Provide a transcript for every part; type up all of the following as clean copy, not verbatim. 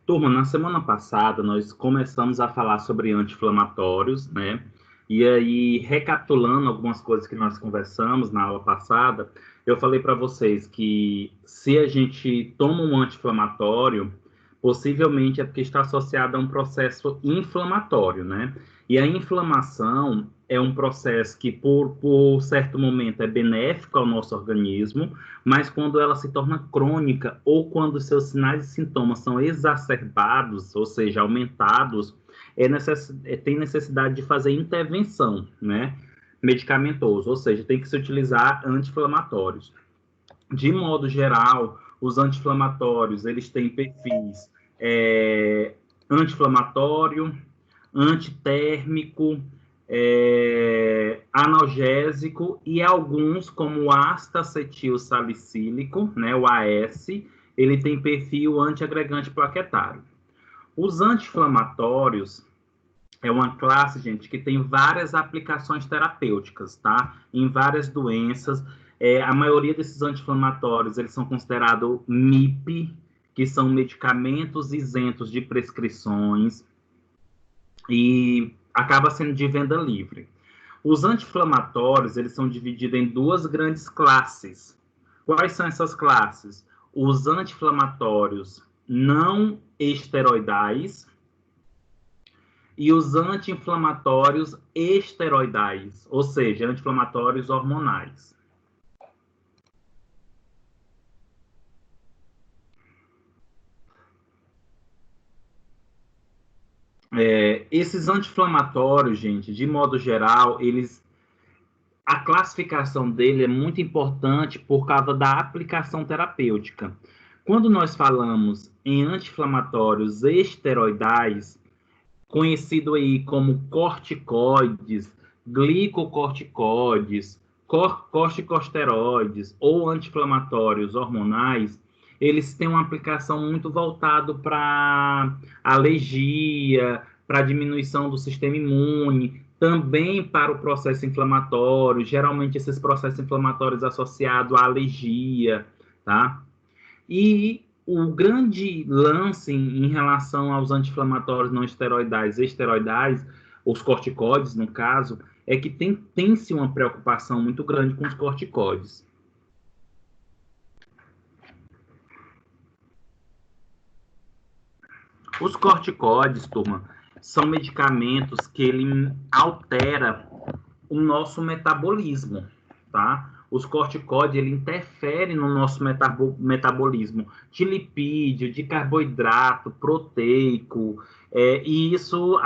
Turma, na semana passada nós começamos a falar sobre anti-inflamatórios, né? E aí, recapitulando algumas coisas que nós conversamos na aula passada, eu falei para vocês que se a gente toma um anti-inflamatório, possivelmente é porque está associado a um processo inflamatório, né? E a inflamação é um processo que, por certo momento, é benéfico ao nosso organismo, mas quando ela se torna crônica ou quando seus sinais e sintomas são exacerbados, ou seja, aumentados, tem necessidade de fazer intervenção, né, medicamentosa, ou seja, tem que se utilizar anti-inflamatórios. De modo geral, os anti-inflamatórios, eles têm perfis anti-inflamatório, antitérmico, analgésico e alguns, como o ácido acetil salicílico, né, o AS, ele tem perfil antiagregante plaquetário. Os anti-inflamatórios é uma classe, gente, que tem várias aplicações terapêuticas, tá? Em várias doenças. A maioria desses anti-inflamatórios, eles são considerados MIP, que são medicamentos isentos de prescrições, e acaba sendo de venda livre. Os anti-inflamatórios, eles são divididos em duas grandes classes. Quais são essas classes? Os anti-inflamatórios não esteroidais e os anti-inflamatórios esteroidais, ou seja, anti-inflamatórios hormonais. Esses anti-inflamatórios, gente, de modo geral, a classificação dele é muito importante por causa da aplicação terapêutica. Quando nós falamos em anti-inflamatórios esteroidais, conhecido aí como corticoides, glicocorticoides, corticosteroides ou anti-inflamatórios hormonais, eles têm uma aplicação muito voltada para alergia, para diminuição do sistema imune, também para o processo inflamatório, geralmente esses processos inflamatórios associados à alergia, tá? E o grande lance em relação aos anti-inflamatórios não esteroidais e esteroidais, os corticoides, no caso, é que tem-se uma preocupação muito grande com os corticoides. Os corticoides, turma, são medicamentos que ele altera o nosso metabolismo, tá? Os corticoides, ele interfere no nosso metabolismo de lipídio, de carboidrato, proteico, e isso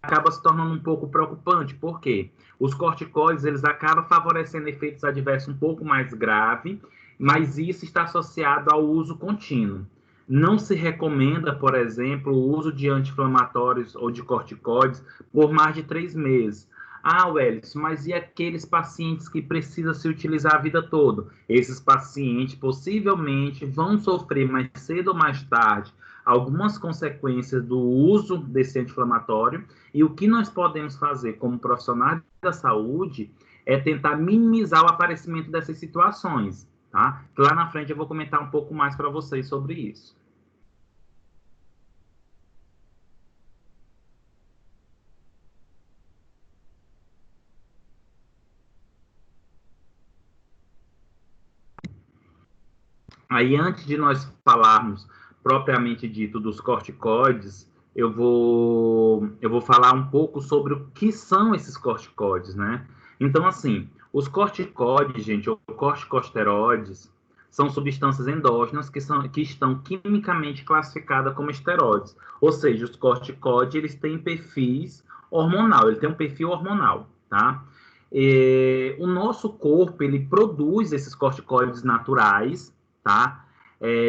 acaba se tornando um pouco preocupante. Por quê? Os corticoides, eles acabam favorecendo efeitos adversos um pouco mais graves, mas isso está associado ao uso contínuo. Não se recomenda, por exemplo, o uso de anti-inflamatórios ou de corticoides por mais de 3 meses. Ah, Wellington, mas e aqueles pacientes que precisam se utilizar a vida toda? Esses pacientes possivelmente vão sofrer mais cedo ou mais tarde algumas consequências do uso desse anti-inflamatório, e o que nós podemos fazer como profissionais da saúde é tentar minimizar o aparecimento dessas situações, tá? Lá na frente eu vou comentar um pouco mais para vocês sobre isso. Aí, antes de nós falarmos propriamente dito dos corticoides, eu vou falar um pouco sobre o que são esses corticoides, né? Então, assim, os corticoides, gente, ou corticosteroides, são substâncias endógenas que estão quimicamente classificadas como esteroides. Ou seja, os corticoides, eles têm perfis hormonal, ele tem um perfil hormonal, tá? O nosso corpo, ele produz esses corticoides naturais, tá?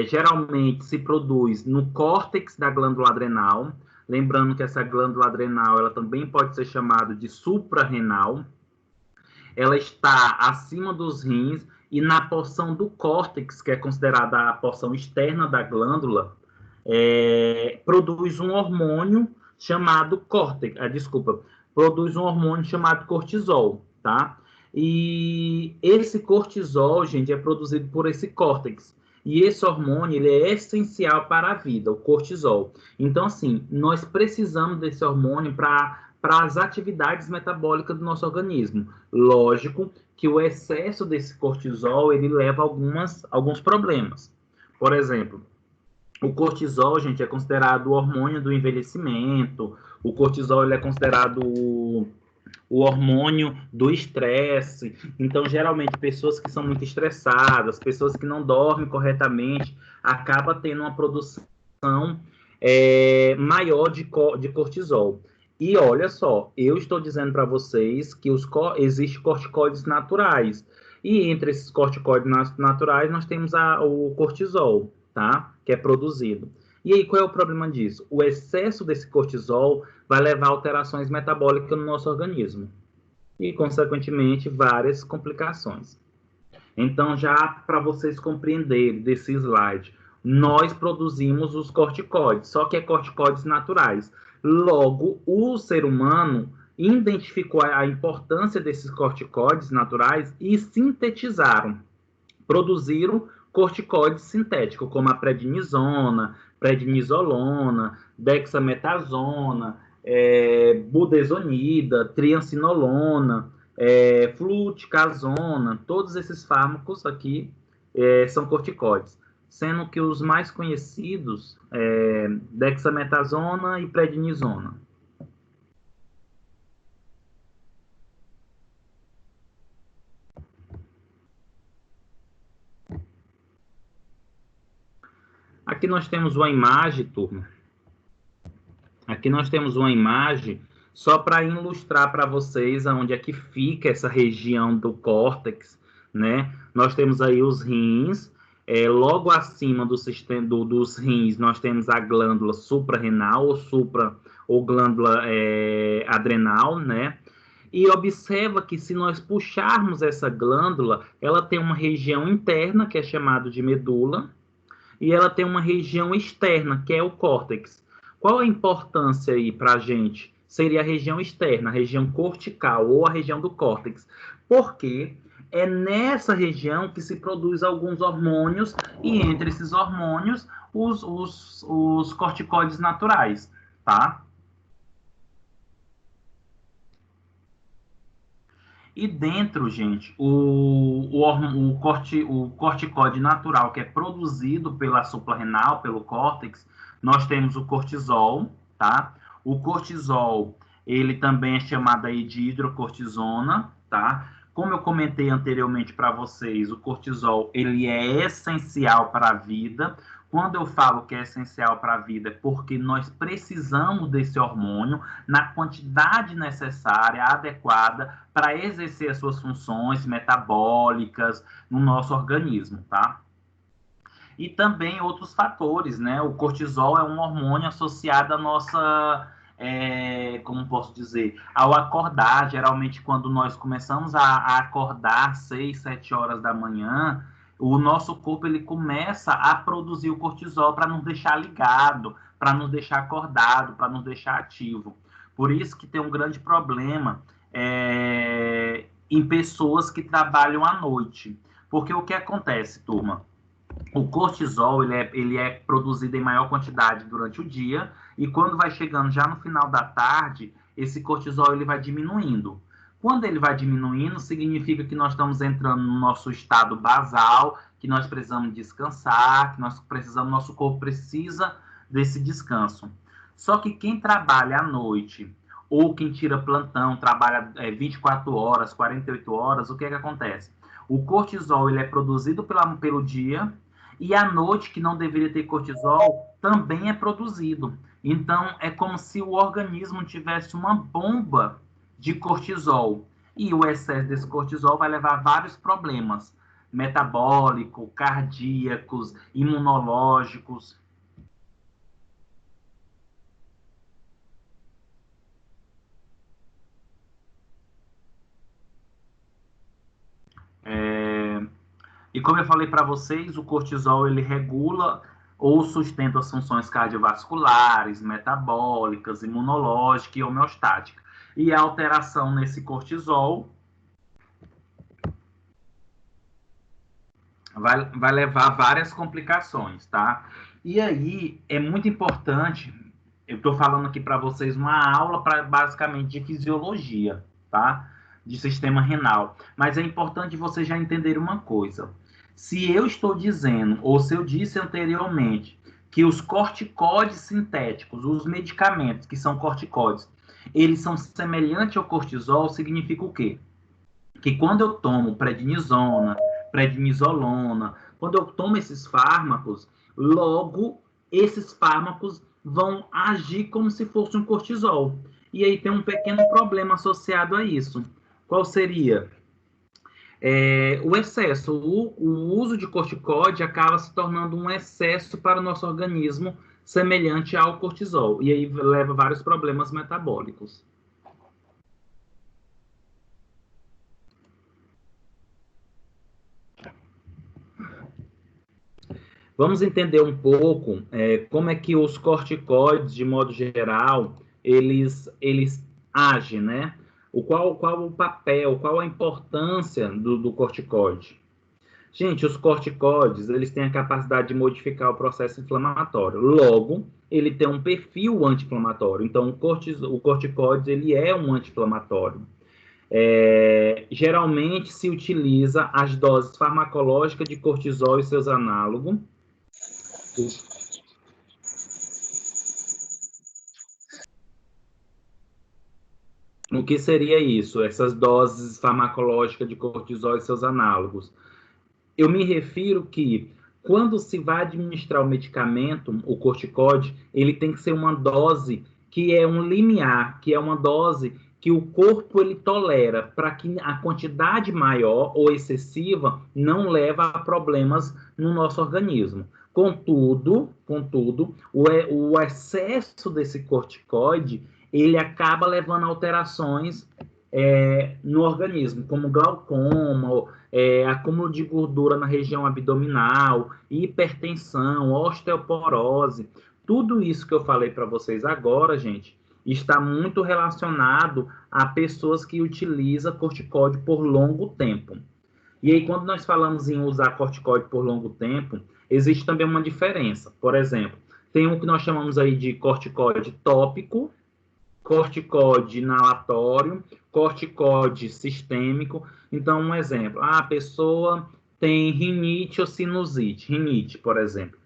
Geralmente se produz no córtex da glândula adrenal, lembrando que essa glândula adrenal, ela também pode ser chamada de suprarrenal, ela está acima dos rins e na porção do córtex, que é considerada a porção externa da glândula, produz um hormônio chamado produz um hormônio chamado cortisol, tá? E esse cortisol, gente, é produzido por esse córtex. E esse hormônio, ele é essencial para a vida, o cortisol. Então, assim, nós precisamos desse hormônio para as atividades metabólicas do nosso organismo. Lógico que o excesso desse cortisol, ele leva a alguns problemas. Por exemplo, o cortisol, gente, é considerado o hormônio do envelhecimento. O cortisol, ele é considerado o hormônio do estresse. Então, geralmente, pessoas que são muito estressadas, pessoas que não dormem corretamente, acaba tendo uma produção maior de cortisol. E olha só, eu estou dizendo para vocês que existem corticoides naturais. E entre esses corticoides naturais, nós temos o cortisol, tá? Que é produzido. E aí, qual é o problema disso? O excesso desse cortisol vai levar a alterações metabólicas no nosso organismo. E, consequentemente, várias complicações. Então, já para vocês compreenderem desse slide, nós produzimos os corticoides, só que é corticoides naturais. Logo, o ser humano identificou a importância desses corticoides naturais e sintetizaram, produziram corticoides sintéticos, como a prednisona, prednisolona, dexametasona, budesonida, triancinolona, fluticasona, todos esses fármacos aqui são corticoides, sendo que os mais conhecidos dexametasona e prednisona. Aqui nós temos uma imagem, turma. Aqui nós temos uma imagem só para ilustrar para vocês aonde é que fica essa região do córtex, né? Nós temos aí os rins, logo acima do sistema dos rins nós temos a glândula suprarrenal ou glândula adrenal, né? E observa que se nós puxarmos essa glândula, ela tem uma região interna que é chamada de medula, e ela tem uma região externa, que é o córtex. Qual a importância aí para a gente? Seria a região externa, a região cortical ou a região do córtex. Porque é nessa região que se produz alguns hormônios, e entre esses hormônios, os corticoides naturais, tá? E dentro, gente, o corticoide natural que é produzido pela suprarrenal, pelo córtex, nós temos o cortisol, tá? O cortisol, ele também é chamado aí de hidrocortisona, tá? Como eu comentei anteriormente para vocês, o cortisol, ele é essencial para a vida. Quando eu falo que é essencial para a vida, é porque nós precisamos desse hormônio na quantidade necessária, adequada, para exercer as suas funções metabólicas no nosso organismo, tá? E também outros fatores, né? O cortisol é um hormônio associado à nossa, como posso dizer, ao acordar. Geralmente, quando nós começamos a acordar 6, 7 horas da manhã, o nosso corpo ele começa a produzir o cortisol para nos deixar ligado, para nos deixar acordado, para nos deixar ativo. Por isso que tem um grande problema em pessoas que trabalham à noite. Porque o que acontece, turma? O cortisol ele é produzido em maior quantidade durante o dia, e quando vai chegando já no final da tarde, esse cortisol ele vai diminuindo. Quando ele vai diminuindo, significa que nós estamos entrando no nosso estado basal, que nós precisamos descansar, que nosso corpo precisa desse descanso. Só que quem trabalha à noite, ou quem tira plantão, trabalha 24 horas, 48 horas, o que é que acontece? O cortisol ele é produzido pelo dia, e à noite, que não deveria ter cortisol, também é produzido. Então, é como se o organismo tivesse uma bomba de cortisol. E o excesso desse cortisol vai levar a vários problemas metabólicos, cardíacos, imunológicos. E como eu falei para vocês, o cortisol ele regula ou sustenta as funções cardiovasculares, metabólicas, imunológicas e homeostáticas. E a alteração nesse cortisol vai levar a várias complicações, tá? E aí, é muito importante, eu estou falando aqui para vocês uma aula basicamente de fisiologia, tá? De sistema renal. Mas é importante vocês já entenderem uma coisa. Se eu estou dizendo, ou se eu disse anteriormente, que os corticóides sintéticos, os medicamentos que são corticóides, eles são semelhantes ao cortisol, significa o quê? Que quando eu tomo prednisona, prednisolona, quando eu tomo esses fármacos, logo esses fármacos vão agir como se fosse um cortisol. E aí tem um pequeno problema associado a isso. Qual seria? O excesso. O uso de corticóide acaba se tornando um excesso para o nosso organismo, semelhante ao cortisol. E aí leva a vários problemas metabólicos. Vamos entender um pouco como é que os corticoides, de modo geral, eles agem, né? Qual o papel, qual a importância do corticoide? Gente, os corticoides, eles têm a capacidade de modificar o processo inflamatório. Logo, ele tem um perfil anti-inflamatório. Então, o corticoide, ele é um anti-inflamatório. Geralmente, se utiliza as doses farmacológicas de cortisol e seus análogos. O que seria isso? Essas doses farmacológicas de cortisol e seus análogos? Eu me refiro que quando se vai administrar o medicamento, o corticóide, ele tem que ser uma dose que é um limiar, que é uma dose que o corpo ele tolera, para que a quantidade maior ou excessiva não leve a problemas no nosso organismo. Contudo, o excesso desse corticoide, ele acaba levando a alterações no organismo, como glaucoma, acúmulo de gordura na região abdominal, hipertensão, osteoporose. Tudo isso que eu falei para vocês agora, gente, está muito relacionado a pessoas que utilizam corticóide por longo tempo. E aí, quando nós falamos em usar corticóide por longo tempo, existe também uma diferença. Por exemplo, tem um que nós chamamos aí de corticóide tópico, corticóide inalatório, corticóide sistêmico. Então, um exemplo, a pessoa tem rinite ou sinusite, rinite, por exemplo.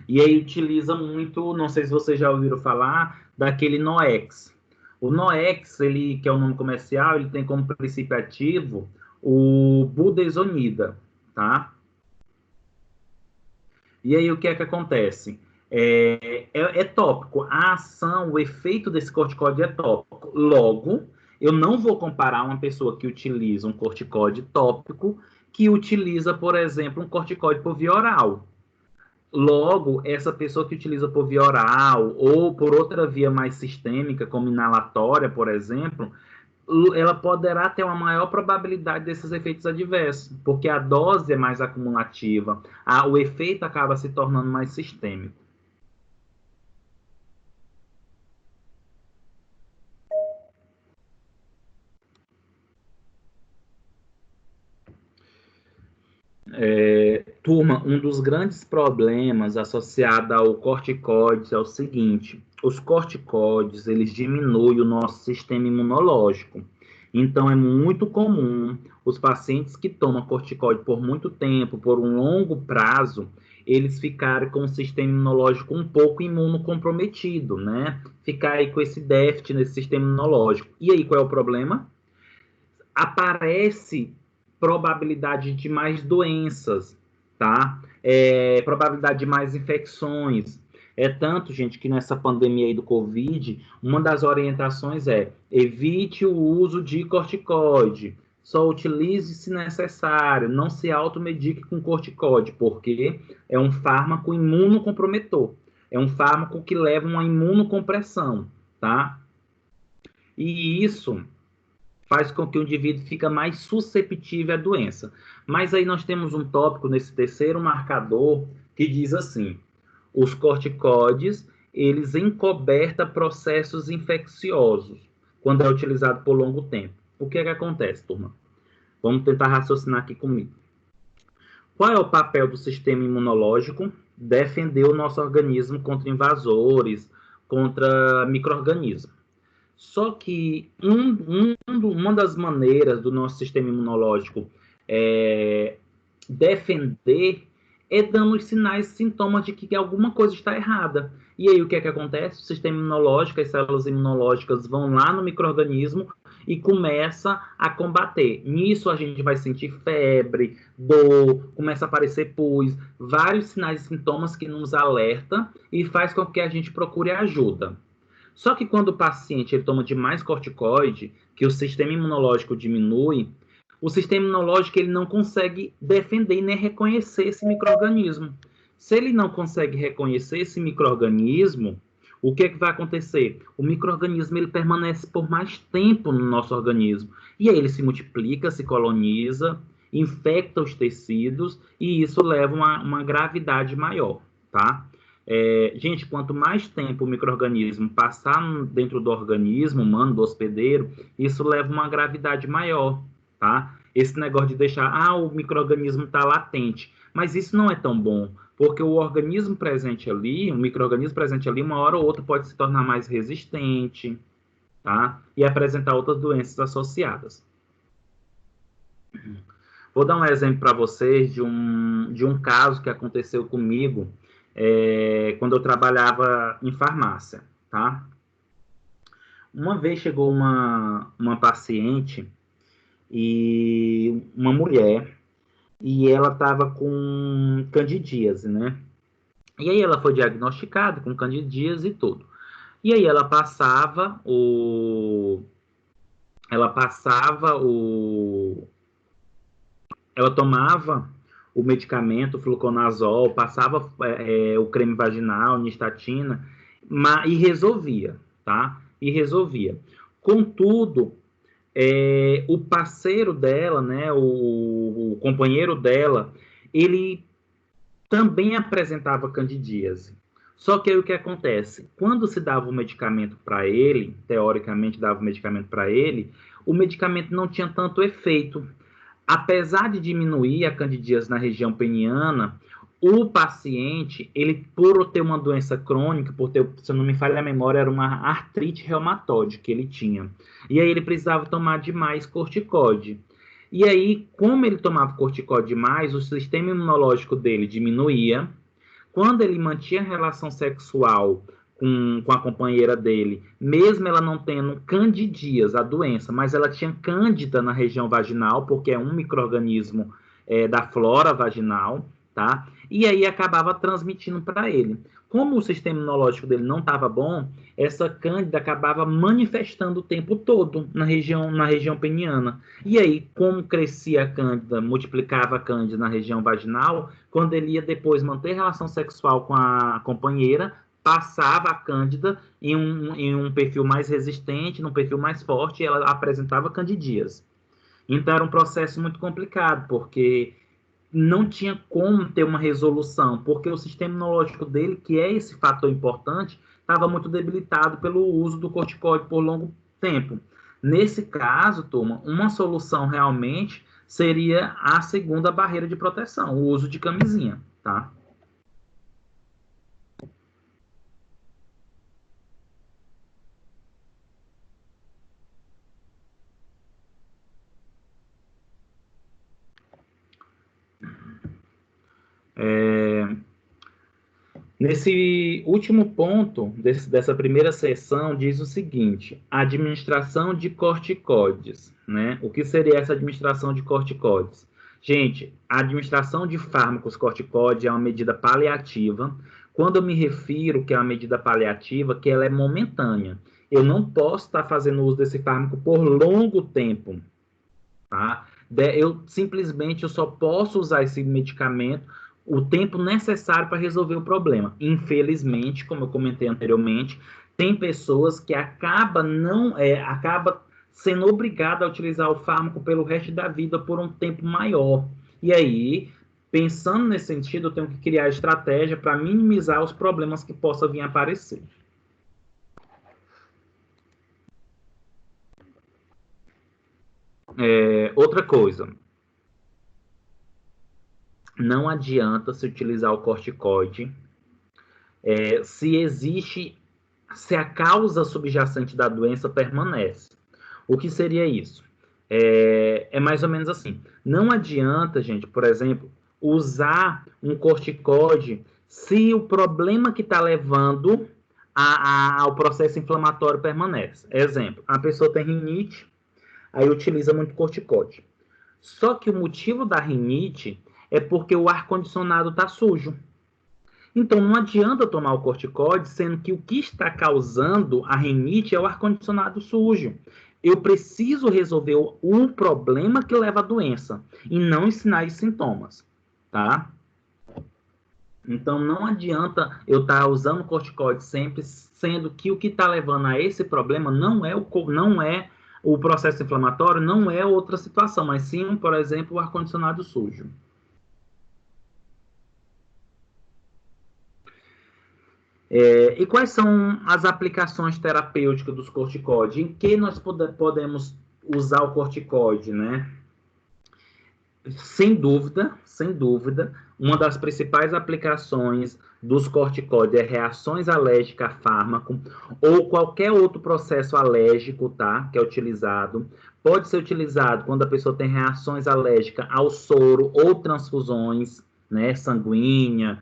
E aí utiliza muito, não sei se vocês já ouviram falar, daquele Noex. O Noex, ele, que é o nome comercial, ele tem como princípio ativo o budesonida, tá? E aí o que é que acontece? É tópico. A ação, o efeito desse corticóide é tópico. Logo, eu não vou comparar uma pessoa que utiliza um corticóide tópico que utiliza, por exemplo, um corticóide por via oral. Logo, essa pessoa que utiliza por via oral ou por outra via mais sistêmica, como inalatória, por exemplo, ela poderá ter uma maior probabilidade desses efeitos adversos, porque a dose é mais acumulativa, o efeito acaba se tornando mais sistêmico. Turma, um dos grandes problemas associado ao corticoides é o seguinte: os corticoides, eles diminuem o nosso sistema imunológico. Então, é muito comum os pacientes que tomam corticoide por muito tempo, por um longo prazo, eles ficarem com o sistema imunológico um pouco imunocomprometido, né? Ficar aí com esse déficit nesse sistema imunológico. E aí, qual é o problema? Aparece probabilidade de mais doenças, tá? Probabilidade de mais infecções. É tanto, gente, que nessa pandemia aí do Covid, uma das orientações é evite o uso de corticoide, só utilize se necessário, não se automedique com corticoide, porque é um fármaco imunocomprometor, é um fármaco que leva uma imunocompressão, tá? E isso faz com que o indivíduo fique mais susceptível à doença. Mas aí nós temos um tópico nesse terceiro marcador que diz assim: os corticoides, eles encobertam processos infecciosos quando é utilizado por longo tempo. O que é que acontece, turma? Vamos tentar raciocinar aqui comigo. Qual é o papel do sistema imunológico? Defender o nosso organismo contra invasores, contra micro-organismos. Só que uma das maneiras do nosso sistema imunológico defender é dando os sinais e sintomas de que alguma coisa está errada. E aí o que é que acontece? O sistema imunológico, as células imunológicas vão lá no micro-organismo e começa a combater. Nisso a gente vai sentir febre, dor, começa a aparecer pus, vários sinais e sintomas que nos alertam e faz com que a gente procure ajuda. Só que quando o paciente ele toma demais corticoide, que o sistema imunológico diminui, o sistema imunológico ele não consegue defender nem reconhecer esse micro-organismo. Se ele não consegue reconhecer esse micro-organismo, o que é que vai acontecer? O micro-organismo ele permanece por mais tempo no nosso organismo. E aí ele se multiplica, se coloniza, infecta os tecidos, e isso leva a uma gravidade maior, tá? Gente, quanto mais tempo o micro-organismo passar dentro do organismo humano, do hospedeiro, isso leva uma gravidade maior, tá? Esse negócio de deixar, o micro-organismo está latente, mas isso não é tão bom, porque o organismo presente ali, o micro-organismo presente ali, uma hora ou outra pode se tornar mais resistente, tá? E apresentar outras doenças associadas. Vou dar um exemplo para vocês de um caso que aconteceu comigo quando eu trabalhava em farmácia, tá? Uma vez chegou uma paciente e uma mulher e ela estava com candidíase, né? E aí ela foi diagnosticada com candidíase e tudo. E aí ela tomava o medicamento, o fluconazol, passava o creme vaginal, nistatina, e resolvia, tá? E resolvia. Contudo, o parceiro dela, né, o companheiro dela, ele também apresentava candidíase. Só que aí o que acontece? Quando se dava o medicamento para ele, teoricamente dava o medicamento para ele, o medicamento não tinha tanto efeito. Apesar de diminuir a candidíase na região peniana, o paciente, ele por ter uma doença crônica, por ter, se eu não me falha a memória, era uma artrite reumatoide que ele tinha. E aí ele precisava tomar demais corticóide. E aí, como ele tomava corticóide demais, o sistema imunológico dele diminuía. Quando ele mantinha relação sexual com a companheira dele, mesmo ela não tendo candidíase, a doença, mas ela tinha cândida na região vaginal, porque é um micro-organismo da flora vaginal, tá? E aí acabava transmitindo para ele. Como o sistema imunológico dele não estava bom, essa cândida acabava manifestando o tempo todo na região peniana. E aí, como crescia a cândida, multiplicava a cândida na região vaginal, quando ele ia depois manter relação sexual com a companheira, passava a cândida em um perfil mais resistente, num perfil mais forte, e ela apresentava candidíase. Então era um processo muito complicado, porque não tinha como ter uma resolução, porque o sistema imunológico dele, que é esse fator importante, estava muito debilitado pelo uso do corticoide por longo tempo. Nesse caso, turma, uma solução realmente seria a segunda barreira de proteção, o uso de camisinha, tá? Nesse último ponto dessa primeira sessão, diz o seguinte: administração de corticoides, né? O que seria essa administração de corticoides? Gente, a administração de fármacos corticoides é uma medida paliativa. Quando eu me refiro que é uma medida paliativa, que ela é momentânea. Eu não posso estar fazendo uso desse fármaco por longo tempo, tá? Eu só posso usar esse medicamento o tempo necessário para resolver o problema. Infelizmente, como eu comentei anteriormente, tem pessoas que acaba sendo obrigada a utilizar o fármaco pelo resto da vida por um tempo maior. E aí, pensando nesse sentido, eu tenho que criar estratégia para minimizar os problemas que possam vir a aparecer. Outra coisa, não adianta se utilizar o corticoide se a causa subjacente da doença permanece. O que seria isso? É mais ou menos assim. Não adianta, gente, por exemplo, usar um corticóide se o problema que está levando ao processo inflamatório permanece. Exemplo, a pessoa tem rinite, aí utiliza muito corticóide. Só que o motivo da rinite é porque o ar-condicionado está sujo. Então, não adianta tomar o corticóide, sendo que o que está causando a rinite é o ar-condicionado sujo. Eu preciso resolver o problema que leva à doença e não os sinais e sintomas, tá? Então, não adianta eu estar usando corticóide sempre, sendo que o que está levando a esse problema não é o processo inflamatório, não é outra situação, mas sim, por exemplo, o ar-condicionado sujo. E quais são as aplicações terapêuticas dos corticoides? Em que nós podemos usar o corticoide, né? Sem dúvida, uma das principais aplicações dos corticoides é reações alérgicas a fármaco ou qualquer outro processo alérgico, tá? Que é utilizado. Pode ser utilizado quando a pessoa tem reações alérgicas ao soro ou transfusões, né? Sanguínea,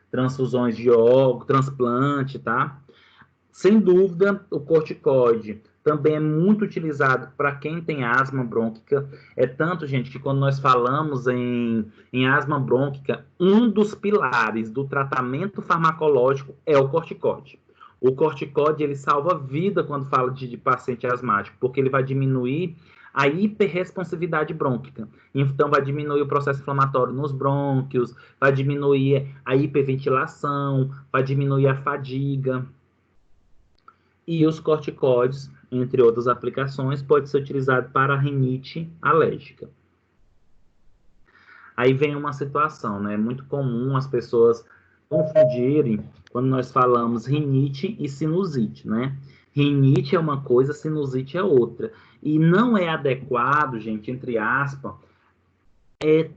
transfusões de órgão, transplante, tá? Sem dúvida, o corticoide também é muito utilizado para quem tem asma brônquica. É tanto, gente, que quando nós falamos em asma brônquica, um dos pilares do tratamento farmacológico é o corticoide. O corticoide, ele salva vida quando fala de paciente asmático, porque ele vai diminuir a hiperresponsividade brônquica. Então, vai diminuir o processo inflamatório nos brônquios, vai diminuir a hiperventilação, vai diminuir a fadiga. E os corticoides, entre outras aplicações, pode ser utilizado para rinite alérgica. Aí vem uma situação, né? É muito comum as pessoas confundirem quando nós falamos rinite e sinusite, né? Rinite é uma coisa, sinusite é outra. E não é adequado, gente, entre aspas,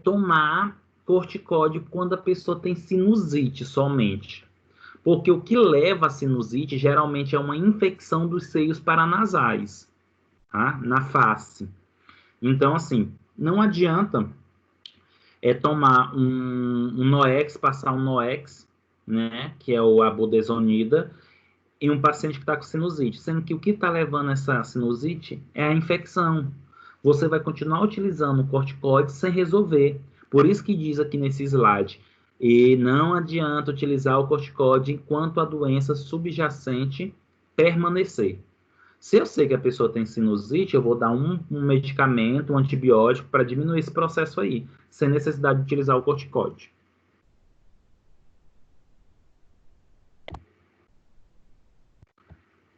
tomar corticóide quando a pessoa tem sinusite somente. Porque o que leva a sinusite geralmente é uma infecção dos seios paranasais, tá? Na face. Então, assim, não adianta tomar um Noex, passar um Noex, né, que é a budesonida, em um paciente que está com sinusite, sendo que o que está levando essa sinusite é a infecção. Você vai continuar utilizando o corticoide sem resolver. Por isso que diz aqui nesse slide, e não adianta utilizar o corticoide enquanto a doença subjacente permanecer. Se eu sei que a pessoa tem sinusite, eu vou dar um medicamento, um antibiótico para diminuir esse processo aí, sem necessidade de utilizar o corticoide.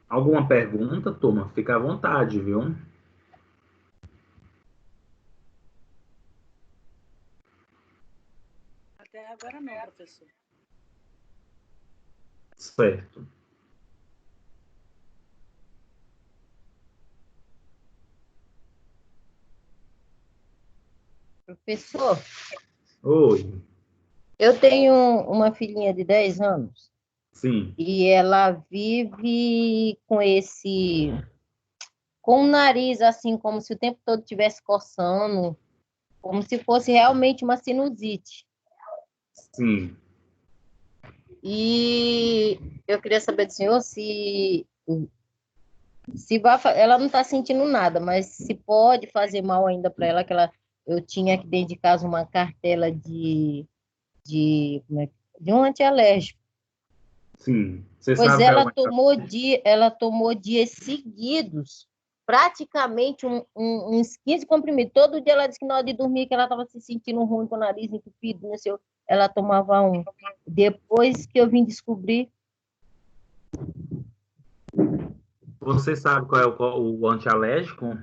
Alguma pergunta, turma? Fica à vontade, viu? Até agora não, professor. Certo. Professor, Oi. eu tenho uma filhinha de 10 anos Sim. e ela vive com o nariz assim, como se o tempo todo estivesse coçando, como se fosse realmente uma sinusite. Sim. E eu queria saber do senhor ela não está sentindo nada, mas se pode fazer mal ainda para ela, eu tinha aqui dentro de casa uma cartela de um antialérgico. Sim. Você Pois sabe ela tomou dias seguidos, praticamente uns 15 comprimidos. Todo dia ela disse que na hora de dormir que ela estava se sentindo ruim com o nariz entupido, não sei, ela tomava um. Depois que eu vim descobrir. Você sabe qual é o antialérgico?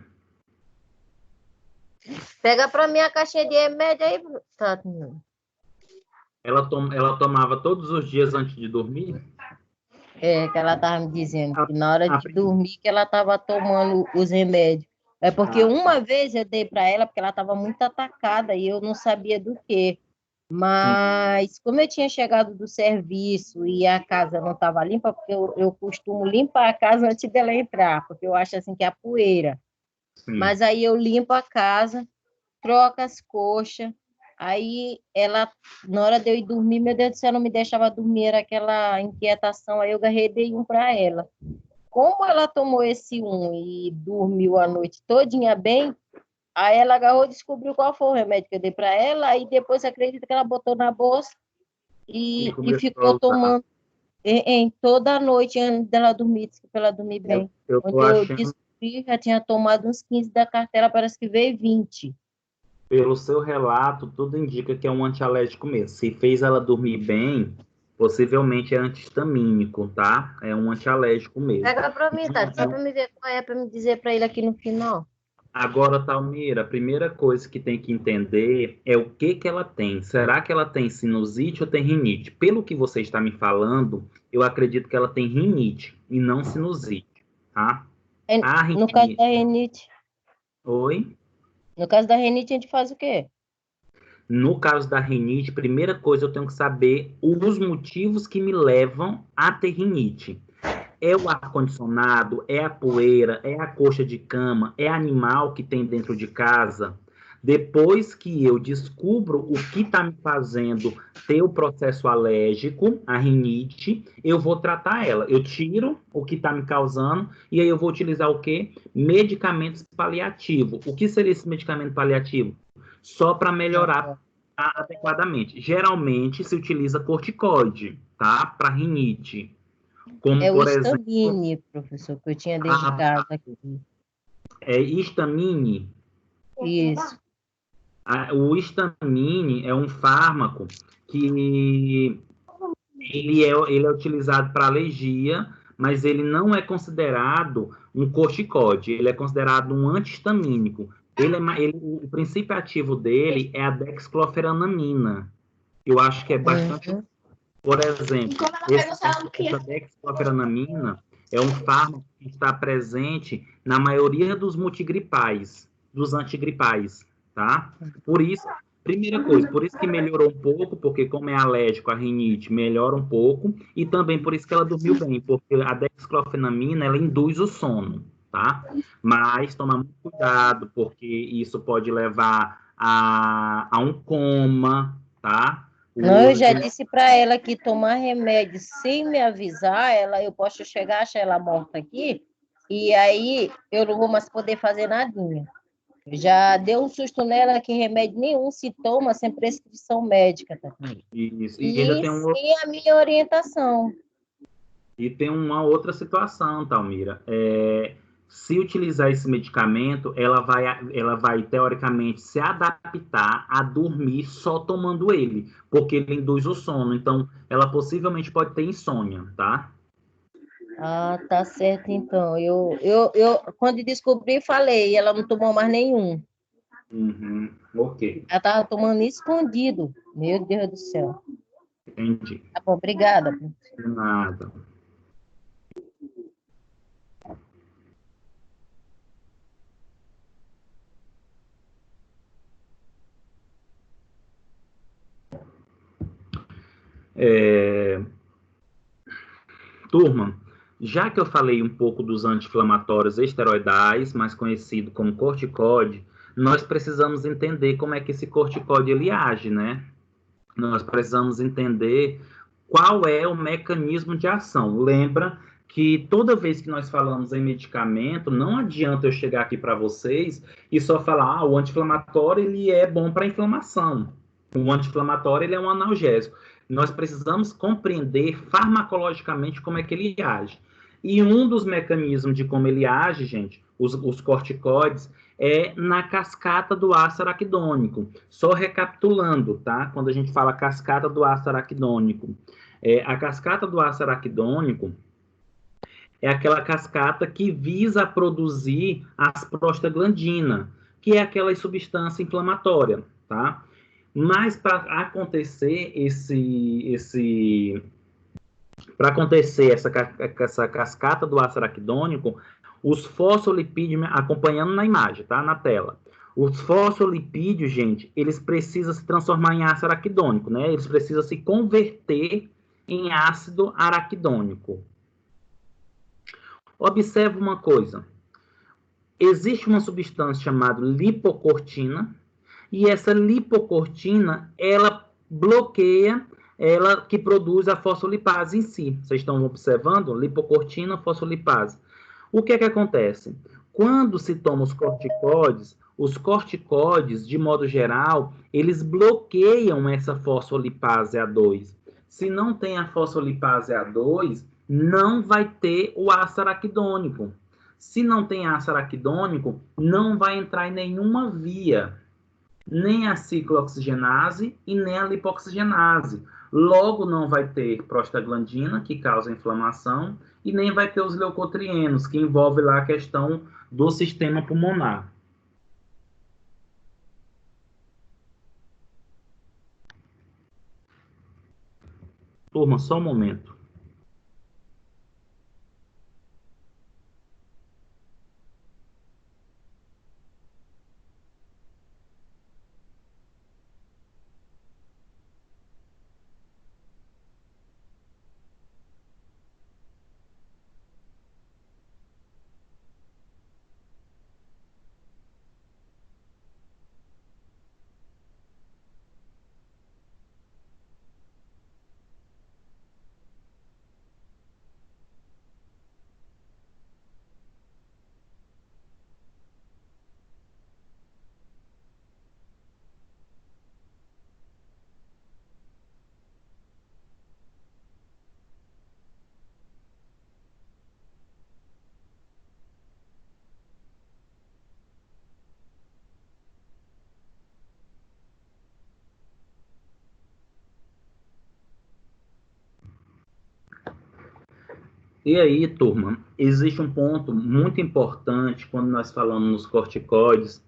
Pega para mim a caixinha de remédio aí, tá? Ela tomava todos os dias antes de dormir? Que ela estava me dizendo que na hora de dormir que ela estava tomando os remédios. É porque uma vez eu dei para ela, porque ela estava muito atacada e eu não sabia do quê. Sim, Mas, como eu tinha chegado do serviço e a casa não estava limpa, porque eu costumo limpar a casa antes dela entrar, porque eu acho assim que é a poeira. sim. Mas aí eu limpo a casa, troco as coxas, aí ela, na hora de eu ir dormir, meu Deus do céu, não me deixava dormir, era aquela inquietação, aí eu agarrei e dei um para ela. Como ela tomou esse um e dormiu a noite todinha bem, aí ela agarrou e descobriu qual foi o remédio que eu dei para ela, aí depois acredita que ela botou na bolsa E e começou a ficou usar. tomando toda a noite antes dela dormir, disse que para ela dormir bem. Eu tô Quando eu achando, descobri, já tinha tomado uns 15 da cartela, parece que veio 20. pelo seu relato, tudo indica que é um antialérgico mesmo. Se fez ela dormir bem, possivelmente é antihistamínico, tá? É um antialérgico mesmo. Pega para mim, tá? Só para me ver qual é, para me dizer para ele aqui no final. Agora, Talmira, a primeira coisa que tem que entender é o que que ela tem. Será que ela tem sinusite ou tem rinite? Pelo que você está me falando, eu acredito que ela tem rinite e não sinusite, tá? A No caso rinite. da renite, Oi? no caso da renite, a gente faz o quê? No caso da rinite, primeira coisa eu tenho que saber os motivos que me levam a ter rinite. É o ar-condicionado, é a poeira, é a coxa de cama, é animal que tem dentro de casa. Depois que eu descubro o que está me fazendo ter o processo alérgico, a rinite, eu vou tratar ela. Eu tiro o que está me causando e aí eu vou utilizar o quê? Medicamentos paliativos. O que seria esse medicamento paliativo? Só para melhorar adequadamente. Geralmente se utiliza corticoide, tá? Para rinite. Como, É o por exemplo, Stamine, professor, que eu tinha dentro de a, casa aqui. histamine. Isso. O histamine é um fármaco que ele é utilizado para alergia, mas ele não é considerado um corticóide, ele é considerado um antihistamínico. O princípio ativo dele é a dexclofenamina. Eu acho que é bastante. Uhum. Por exemplo, essa dexclofenamina é um fármaco que está presente na maioria dos multigripais, dos antigripais, tá? Por isso, primeira coisa, por isso que melhorou um pouco, porque como é alérgico à rinite, melhora um pouco, e também por isso que ela dormiu bem, porque a dexclofenamina, ela induz o sono, tá? Mas toma muito cuidado, porque isso pode levar a um coma, tá? O Não, eu uso já de disse para ela que tomar remédio sem me avisar, eu posso chegar, achar ela morta aqui, e aí eu não vou mais poder fazer nadinha. Já deu um susto nela que remédio nenhum se toma sem prescrição médica, tá? isso. E ainda E tem sem a minha orientação. uma outra situação, Talmira. Se utilizar esse medicamento, ela vai teoricamente se adaptar a dormir só tomando ele, porque ele induz o sono. Então, ela possivelmente pode ter insônia, tá? Ah, tá certo, então. Quando descobri, falei, ela não tomou mais nenhum. Uhum, ok, Ela estava tomando escondido. Meu Deus do céu. entendi. Tá bom, obrigada. Nada. É, turma, já que eu falei um pouco dos anti-inflamatórios esteroidais, mais conhecido como corticóide, nós precisamos entender como é que esse corticóide ele age, né? Nós precisamos entender qual é o mecanismo de ação. Lembra que toda vez que nós falamos em medicamento, não adianta eu chegar aqui para vocês e só falar, o anti-inflamatório ele é bom para inflamação. O anti-inflamatório ele é um analgésico. Nós precisamos compreender farmacologicamente como é que ele age. E um dos mecanismos de como ele age, gente, os corticoides, é na cascata do ácido araquidônico. Só recapitulando, tá? Quando a gente fala cascata do ácido araquidônico, a cascata do ácido araquidônico é aquela cascata que visa produzir as prostaglandinas, que é aquela substância inflamatória, tá? Mas para acontecer essa cascata do ácido araquidônico, Os fosfolipídios, acompanhando na imagem, tá? Na tela. Os fosfolipídios, gente, eles precisam se transformar em ácido araquidônico, né? Eles precisam se converter em ácido araquidônico. Observe uma coisa. Existe uma substância chamada lipocortina, e essa lipocortina, ela bloqueia, ela que produz a fosfolipase em si. Vocês estão observando? Lipocortina, fosfolipase. O que é que acontece? Quando se toma os corticóides, de modo geral, eles bloqueiam essa fosfolipase A2. Se não tem a fosfolipase A2, não vai ter o ácido araquidônico. Se não tem ácido araquidônico, não vai entrar em nenhuma via, nem a ciclooxigenase e nem a lipoxigenase. Logo, não vai ter prostaglandina, que causa inflamação, e nem vai ter os leucotrienos, que envolve lá a questão do sistema pulmonar. Turma, só um momento. E aí, turma, existe um ponto muito importante quando nós falamos nos corticoides,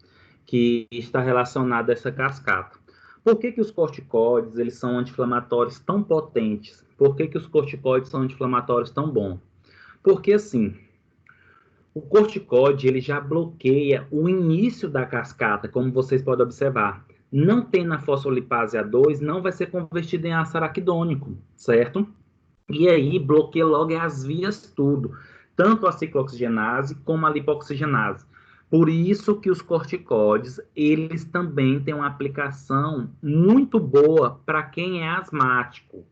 que está relacionado a essa cascata. Por que que os corticoides, eles são anti-inflamatórios tão potentes? Por que que os corticoides são anti-inflamatórios tão bons? Porque, assim, o corticoide, ele já bloqueia o início da cascata, como vocês podem observar. Não tem na fosfolipase A2, não vai ser convertido em ácido araquidônico, certo? E aí bloqueia logo as vias tudo, tanto a ciclooxigenase como a lipoxigenase. Por isso que os corticoides, eles também têm uma aplicação muito boa para quem é asmático.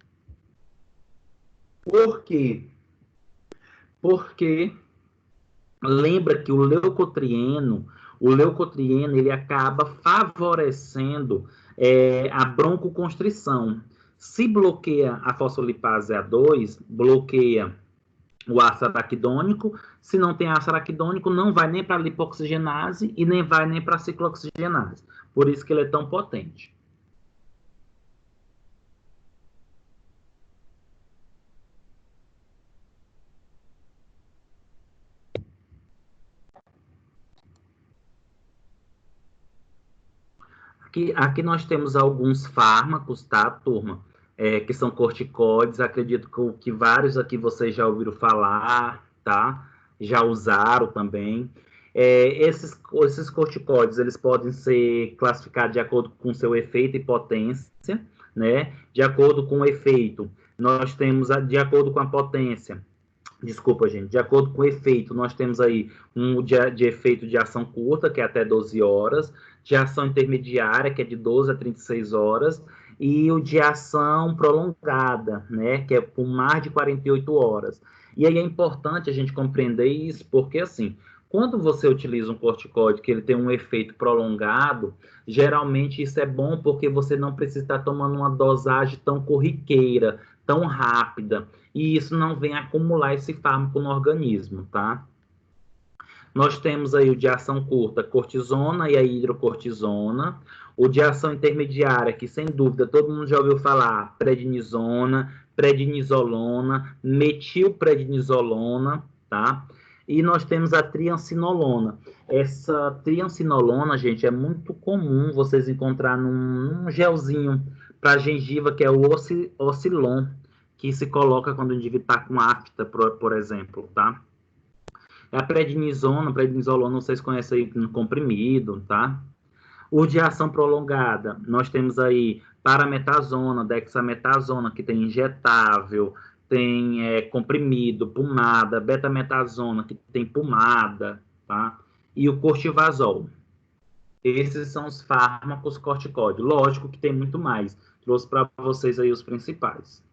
Por quê? Porque lembra que o leucotrieno ele acaba favorecendo a broncoconstrição. Se bloqueia a fosfolipase A2, bloqueia o ácido araquidônico. Se não tem ácido araquidônico, não vai nem para a lipoxigenase e nem vai nem para a ciclooxigenase. Por isso que ele é tão potente. Aqui nós temos alguns fármacos, tá, turma? Que são corticoides. Acredito que vários aqui vocês já ouviram falar, tá? Já usaram também. Esses corticoides, eles podem ser classificados de acordo com seu efeito e potência, né? De acordo com o efeito, nós temos, de acordo com a potência, desculpa, gente, de acordo com o efeito, nós temos aí um de efeito de ação curta, que é até 12 horas, de ação intermediária, que é de 12 a 36 horas, e o de ação prolongada, né, que é por mais de 48 horas. E aí é importante a gente compreender isso, porque assim, quando você utiliza um corticoide que ele tem um efeito prolongado, geralmente isso é bom porque você não precisa estar tomando uma dosagem tão corriqueira, tão rápida, e isso não vem acumular esse fármaco no organismo, tá? Nós temos aí o de ação curta, cortisona e a hidrocortisona. O de ação intermediária, que sem dúvida todo mundo já ouviu falar, prednisona, prednisolona, metilprednisolona, tá? E nós temos a triancinolona. Essa triancinolona, gente, é muito comum vocês encontrar num gelzinho para gengiva, que é o Oscilon, que se coloca quando o indivíduo está com afta, por exemplo, tá? É a prednisolona, não sei se conhece aí no comprimido, tá? Os de ação prolongada, nós temos aí parametasona, dexametasona, que tem injetável, tem comprimido, pomada, betametasona, que tem pomada, tá? E o cortivazol. Esses são os fármacos corticóides. Lógico que tem muito mais. Trouxe para vocês aí os principais.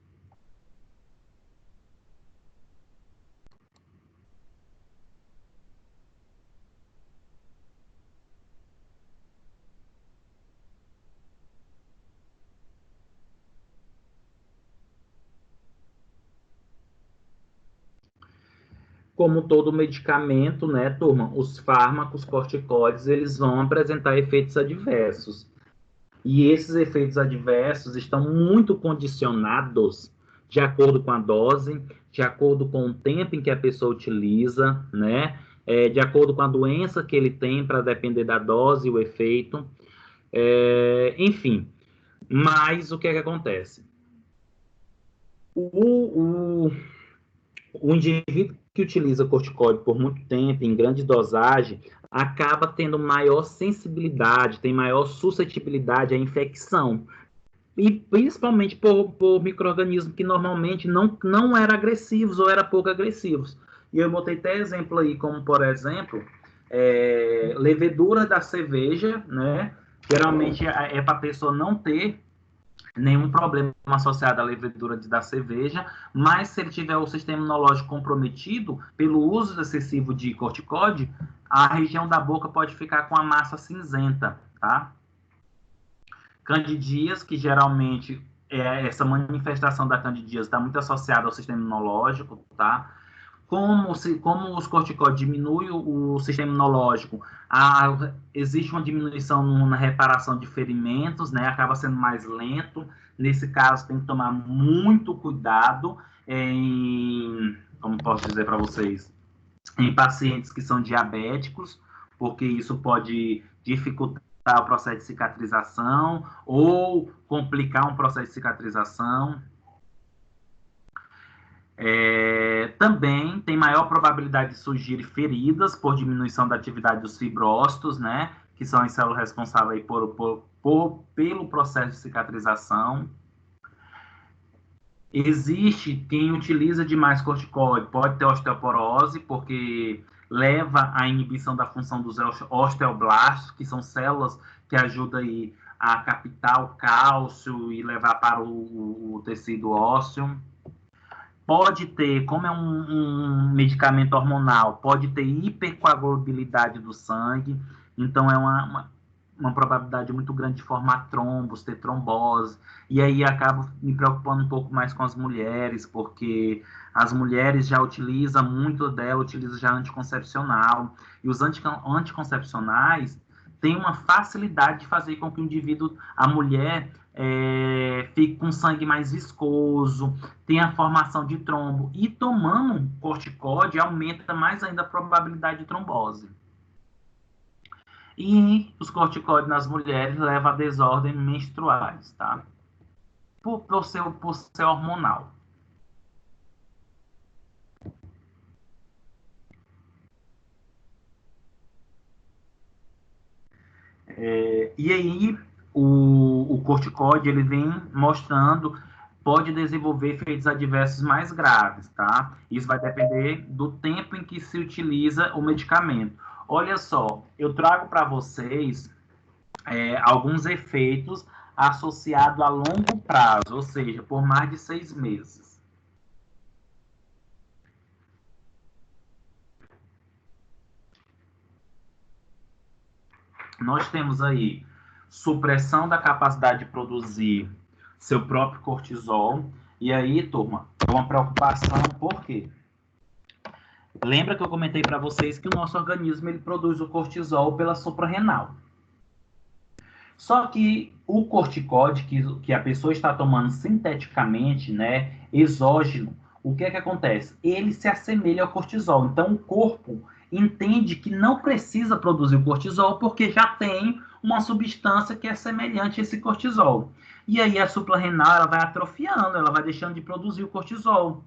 Como todo medicamento, né, turma, os fármacos corticoides, eles vão apresentar efeitos adversos. E esses efeitos adversos estão muito condicionados de acordo com a dose, de acordo com o tempo em que a pessoa utiliza, né? De acordo com a doença que ele tem, para depender da dose e o efeito. Enfim, mas o que é que acontece? O indivíduo que utiliza corticoide por muito tempo, em grande dosagem, acaba tendo maior sensibilidade, tem maior suscetibilidade à infecção. E principalmente por micro-organismos que normalmente não eram agressivos ou eram pouco agressivos. E eu botei até exemplo aí, como por exemplo, levedura da cerveja, né? Geralmente é para a pessoa não ter nenhum problema associado à levedura da cerveja, mas se ele tiver o sistema imunológico comprometido pelo uso excessivo de corticóide, a região da boca pode ficar com a massa cinzenta, tá? Candidíase, que geralmente essa manifestação da candidíase está muito associada ao sistema imunológico, tá? Como os corticoides diminuem o sistema imunológico, existe uma diminuição na reparação de ferimentos, né? Acaba sendo mais lento. Nesse caso, tem que tomar muito cuidado como posso dizer para vocês, em pacientes que são diabéticos, porque isso pode dificultar o processo de cicatrização ou complicar um processo de cicatrização. Também tem maior probabilidade de surgir feridas por diminuição da atividade dos fibrócitos, né? Que são as células responsáveis pelo processo de cicatrização. Existe quem utiliza demais corticoide, pode ter osteoporose, porque leva à inibição da função dos osteoblastos, que são células que ajudam aí a captar o cálcio e levar para o tecido ósseo. Pode ter, como é um medicamento hormonal, pode ter hipercoagulabilidade do sangue, então é uma probabilidade muito grande de formar trombos, ter trombose, e aí acabo me preocupando um pouco mais com as mulheres, porque as mulheres já utilizam muito dela, utilizam já anticoncepcional, e os anticoncepcionais têm uma facilidade de fazer com que o indivíduo, a mulher, fique com sangue mais viscoso, tem a formação de trombo, e tomando corticóide aumenta mais ainda a probabilidade de trombose. E os corticóides nas mulheres levam a desordens menstruais, tá? Por ser hormonal. E aí, o corticóide, ele vem mostrando, pode desenvolver efeitos adversos mais graves, tá? Isso vai depender do tempo em que se utiliza o medicamento. Olha só, eu trago para vocês alguns efeitos associados a longo prazo, ou seja, por mais de 6 meses. Nós temos aí supressão da capacidade de produzir seu próprio cortisol. E aí, turma, é uma preocupação, por quê? Lembra que eu comentei para vocês que o nosso organismo ele produz o cortisol pela suprarrenal. Só que o corticóide que a pessoa está tomando sinteticamente, né, exógeno, o que é que acontece? Ele se assemelha ao cortisol. Então, o corpo entende que não precisa produzir o cortisol porque já tem uma substância que é semelhante a esse cortisol. E aí a suprarrenal ela vai atrofiando, ela vai deixando de produzir o cortisol.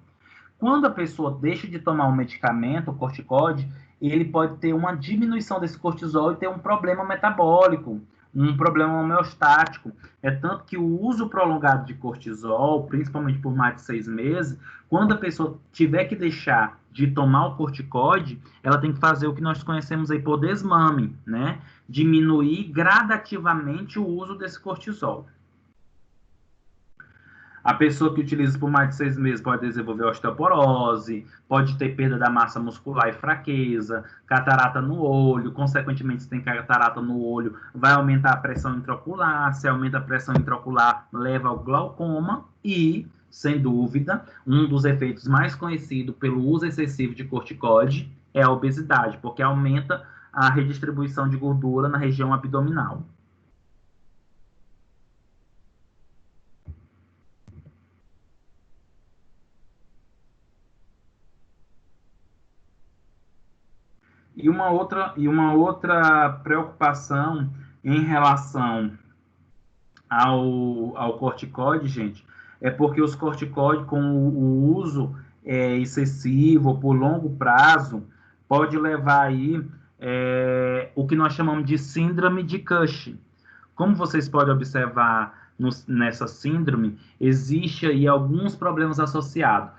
Quando a pessoa deixa de tomar um medicamento, o corticóide, ele pode ter uma diminuição desse cortisol e ter um problema metabólico, um problema homeostático. É tanto que o uso prolongado de cortisol, principalmente por mais de 6 meses, quando a pessoa tiver que deixar de tomar o corticóide, ela tem que fazer o que nós conhecemos aí por desmame, né? Diminuir gradativamente o uso desse cortisol. A pessoa que utiliza por mais de 6 meses pode desenvolver osteoporose, pode ter perda da massa muscular e fraqueza, catarata no olho, consequentemente, se tem catarata no olho, vai aumentar a pressão intraocular, se aumenta a pressão intraocular, leva ao glaucoma e, sem dúvida, um dos efeitos mais conhecidos pelo uso excessivo de corticóide é a obesidade, porque aumenta a redistribuição de gordura na região abdominal. E uma outra preocupação em relação ao corticoide, gente, é porque os corticoides, com o uso excessivo por longo prazo, pode levar aí o que nós chamamos de síndrome de Cushing. Como vocês podem observar nessa síndrome, existe aí alguns problemas associados.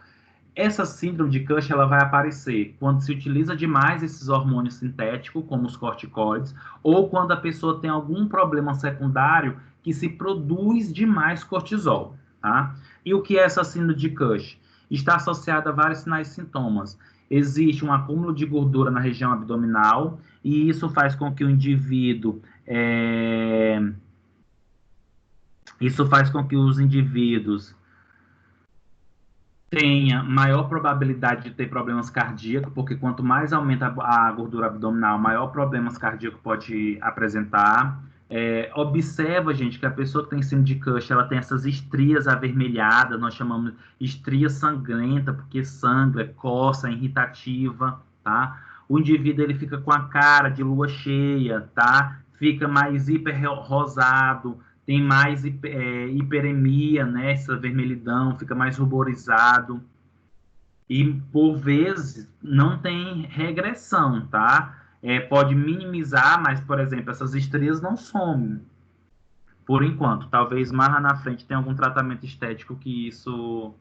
Essa síndrome de Cushing ela vai aparecer quando se utiliza demais esses hormônios sintéticos, como os corticoides, ou quando a pessoa tem algum problema secundário que se produz demais cortisol, tá? E o que é essa síndrome de Cushing? Está associada a vários sinais e sintomas. Existe um acúmulo de gordura na região abdominal, e isso faz com que o indivíduo... Isso faz com que os indivíduos tenha maior probabilidade de ter problemas cardíacos, porque quanto mais aumenta a gordura abdominal, maior problemas cardíacos pode apresentar. Observa, gente, que a pessoa que tem síndrome de Cushing, ela tem essas estrias avermelhadas, nós chamamos de estria sangrenta, porque sangra, coça, é irritativa, tá? O indivíduo, ele fica com a cara de lua cheia, tá? Fica mais hiperrosado, tem mais hiperemia, né? Essa vermelhidão, fica mais ruborizado. E, por vezes, não tem regressão, tá? Pode minimizar, mas, por exemplo, essas estrias não somem. Por enquanto, talvez mais lá na frente tenha algum tratamento estético que isso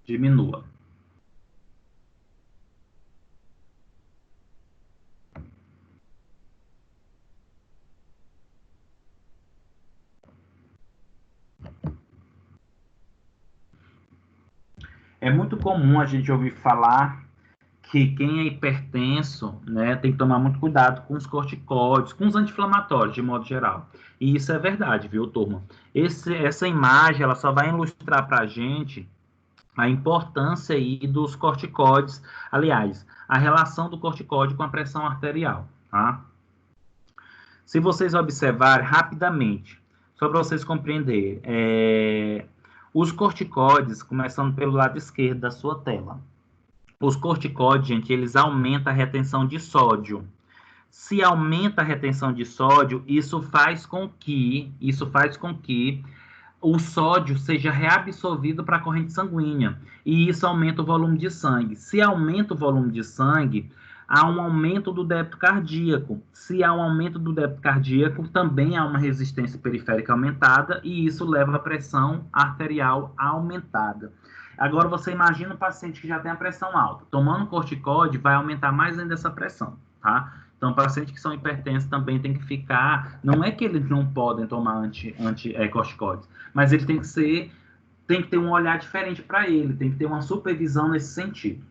diminua. É muito comum a gente ouvir falar que quem é hipertenso, né, tem que tomar muito cuidado com os corticóides, com os anti-inflamatórios, de modo geral. E isso é verdade, viu, turma? Essa imagem, ela só vai ilustrar para a gente a importância aí dos corticóides, aliás, a relação do corticóide com a pressão arterial, tá? Se vocês observarem rapidamente, só para vocês compreenderem, os corticóides, começando pelo lado esquerdo da sua tela, os corticóides, gente, eles aumentam a retenção de sódio. Se aumenta a retenção de sódio, isso faz com que o sódio seja reabsorvido para a corrente sanguínea, e isso aumenta o volume de sangue. Se aumenta o volume de sangue, há um aumento do débito cardíaco. Se há um aumento do débito cardíaco, também há uma resistência periférica aumentada, e isso leva a pressão arterial aumentada. Agora, você imagina um paciente que já tem a pressão alta. Tomando corticóide, vai aumentar mais ainda essa pressão, tá? Então, pacientes que são hipertensos também tem que ficar... Não é que eles não podem tomar corticóides, mas ele tem que ter um olhar diferente para ele, tem que ter uma supervisão nesse sentido.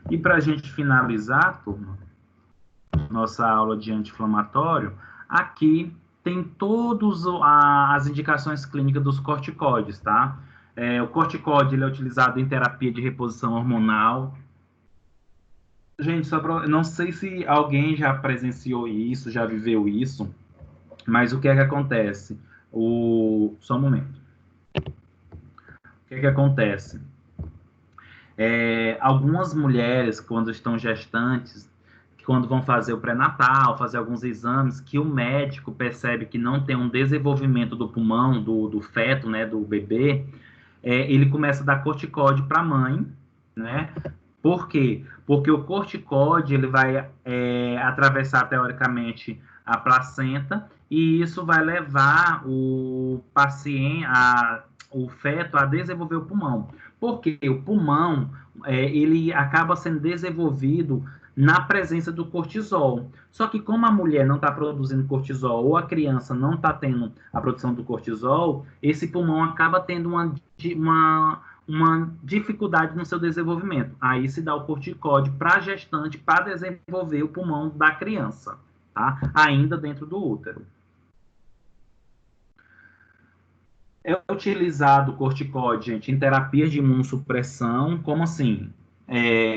E para a gente finalizar, turma, nossa aula de anti-inflamatório, aqui tem todas as indicações clínicas dos corticoides, tá? O corticóide ele é utilizado em terapia de reposição hormonal. Gente, não sei se alguém já presenciou isso, já viveu isso, mas o que é que acontece? Só um momento. O que é que acontece? Algumas mulheres, quando estão gestantes, quando vão fazer o pré-natal, fazer alguns exames, que o médico percebe que não tem um desenvolvimento do pulmão, do feto, né, do bebê, ele começa a dar corticóide para a mãe, né? Por quê? Porque o corticóide ele vai atravessar, teoricamente, a placenta, e isso vai levar o paciente, o feto, a desenvolver o pulmão. Porque o pulmão, ele acaba sendo desenvolvido na presença do cortisol. Só que como a mulher não está produzindo cortisol, ou a criança não está tendo a produção do cortisol, esse pulmão acaba tendo uma dificuldade no seu desenvolvimento. Aí se dá o corticóide para a gestante para desenvolver o pulmão da criança, tá? Ainda dentro do útero. É utilizado o corticóide, gente, em terapias de imunossupressão, como assim?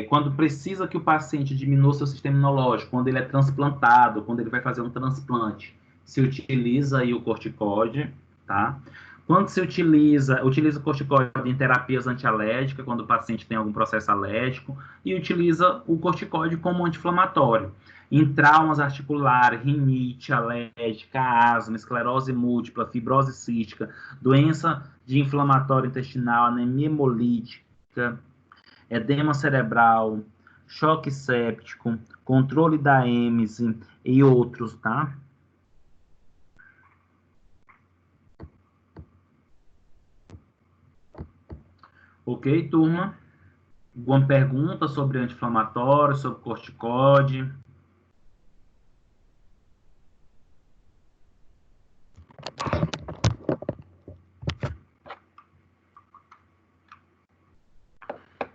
Quando precisa que o paciente diminua seu sistema imunológico, quando ele é transplantado, quando ele vai fazer um transplante, se utiliza aí o corticóide, tá? Quando se utiliza o corticóide em terapias antialérgicas, quando o paciente tem algum processo alérgico, e utiliza o corticóide como anti-inflamatório. Em traumas articulares, rinite alérgica, asma, esclerose múltipla, fibrose cística, doença de inflamatório intestinal, anemia hemolítica, edema cerebral, choque séptico, controle da êmese e outros, tá? Ok, turma? Alguma pergunta sobre anti-inflamatório, sobre corticóide?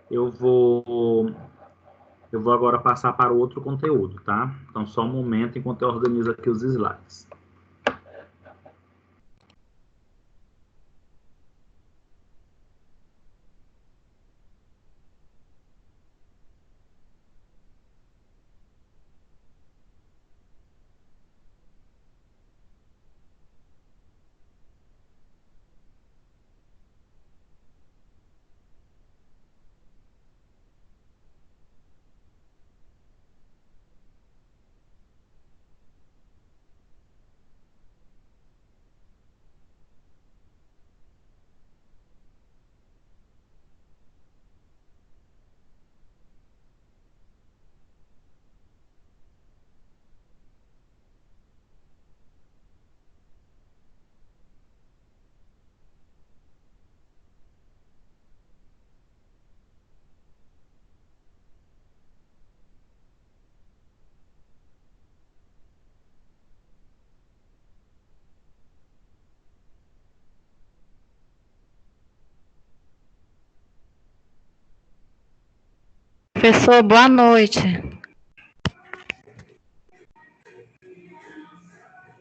Eu vou agora passar para o outro conteúdo, tá? Então, só um momento enquanto eu organizo aqui os slides. Professor, boa noite.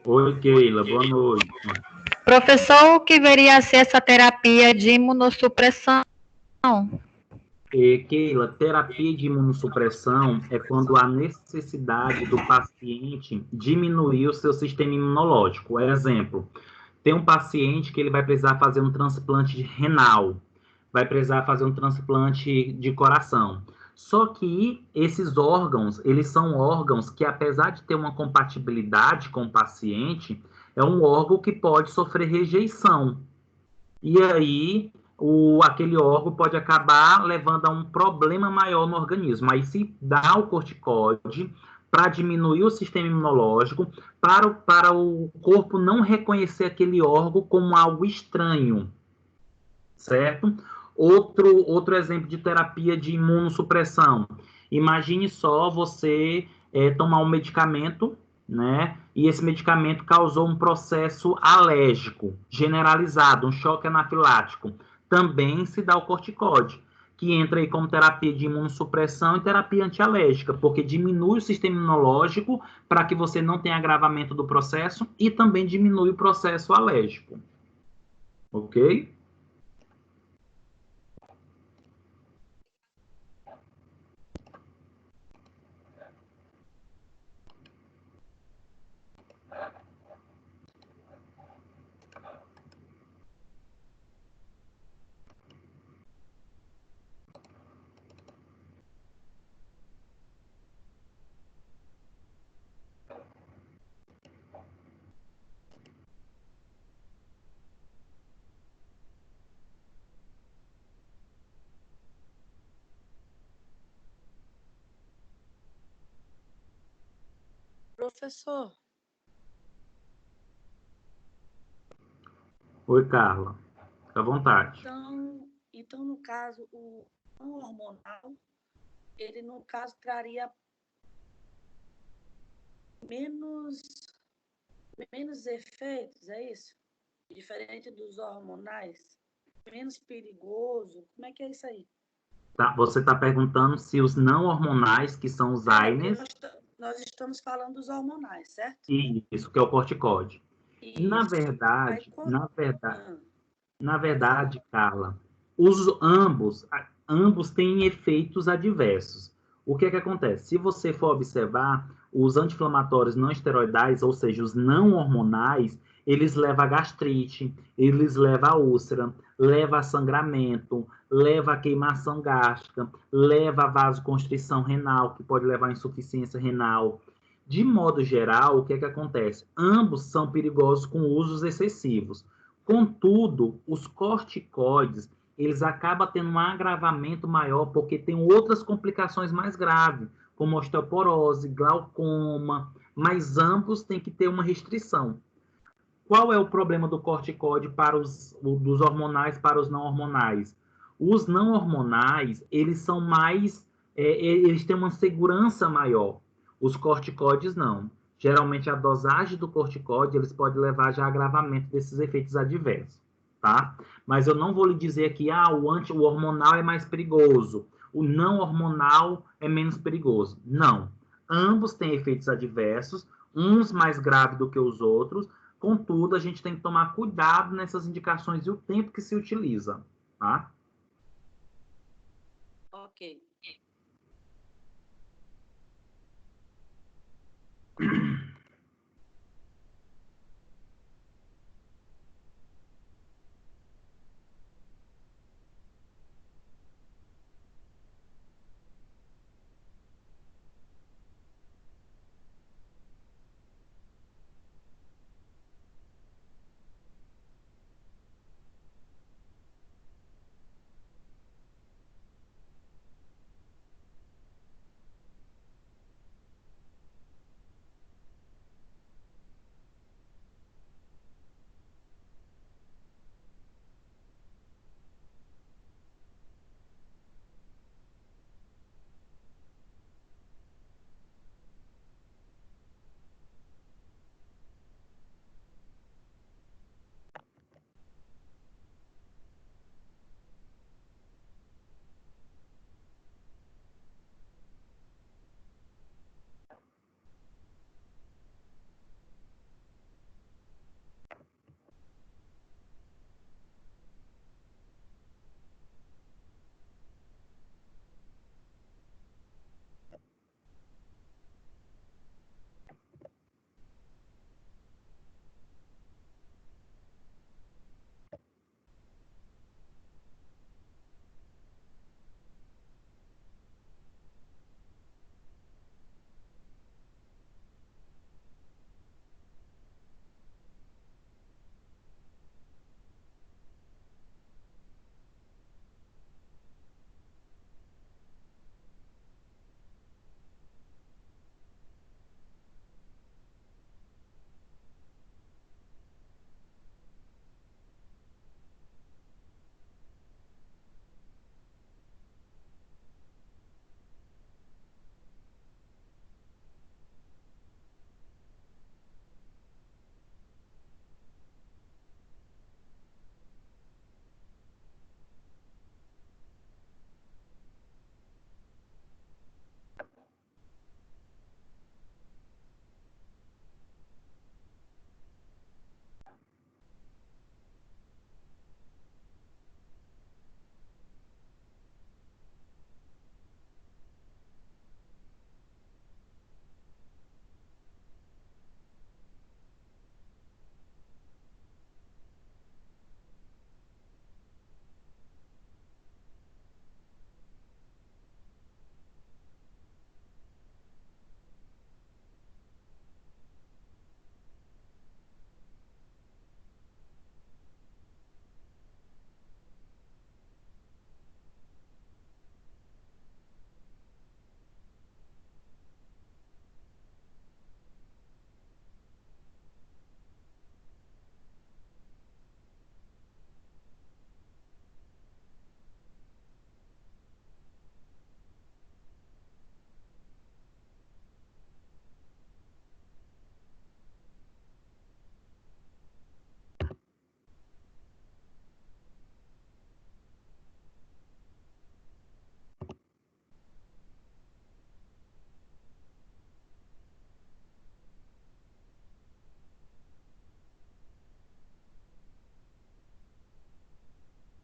Oi, Keila, boa noite. Professor, o que viria a ser essa terapia de imunossupressão? Keila, terapia de imunossupressão é quando há necessidade do paciente diminuir o seu sistema imunológico. Exemplo, tem um paciente que ele vai precisar fazer um transplante renal, vai precisar fazer um transplante de coração. Só que esses órgãos, eles são órgãos que, apesar de ter uma compatibilidade com o paciente, é um órgão que pode sofrer rejeição. E aí, aquele órgão pode acabar levando a um problema maior no organismo. Aí se dá o corticóide para diminuir o sistema imunológico, para o corpo não reconhecer aquele órgão como algo estranho, certo? Outro exemplo de terapia de imunossupressão. Imagine só você tomar um medicamento, né? E esse medicamento causou um processo alérgico generalizado, um choque anafilático. Também se dá o corticóide, que entra aí como terapia de imunossupressão e terapia antialérgica, porque diminui o sistema imunológico para que você não tenha agravamento do processo e também diminui o processo alérgico. Ok? Professor, Oi, Carla. Fica à vontade. então, no caso, o não hormonal, ele, no caso, traria menos, menos efeitos, é isso? Diferente dos hormonais? Menos perigoso? Como é que é isso aí? Tá, você está perguntando se os não hormonais, que são os Porque AINES, nós estamos falando dos hormonais, certo? e isso que é o corticóide. Na Isso. Aí, verdade, quando... na verdade, Ah, na pode falar. verdade, Carla, ambos têm efeitos adversos. O que é que acontece? Se você for observar, os anti-inflamatórios não esteroidais, ou seja, os não hormonais, eles levam a gastrite, eles levam a úlcera, levam a sangramento, levam a queimação gástrica, levam a vasoconstrição renal, que pode levar a insuficiência renal. De modo geral, o que é que acontece? Ambos são perigosos com usos excessivos. Contudo, os corticoides, eles acabam tendo um agravamento maior porque tem outras complicações mais graves, como osteoporose, glaucoma, mas ambos têm que ter uma restrição. Qual é o problema do corticoide para dos hormonais para os não hormonais? Os não hormonais, eles são mais, eles têm uma segurança maior. Os corticoides não. Geralmente a dosagem do corticoide, eles podem levar já a agravamento desses efeitos adversos, tá? Mas eu não vou lhe dizer aqui, o hormonal é mais perigoso, o não hormonal é menos perigoso. Não. Ambos têm efeitos adversos, uns mais graves do que os outros. Contudo, a gente tem que tomar cuidado nessas indicações e o tempo que se utiliza, tá? Ok.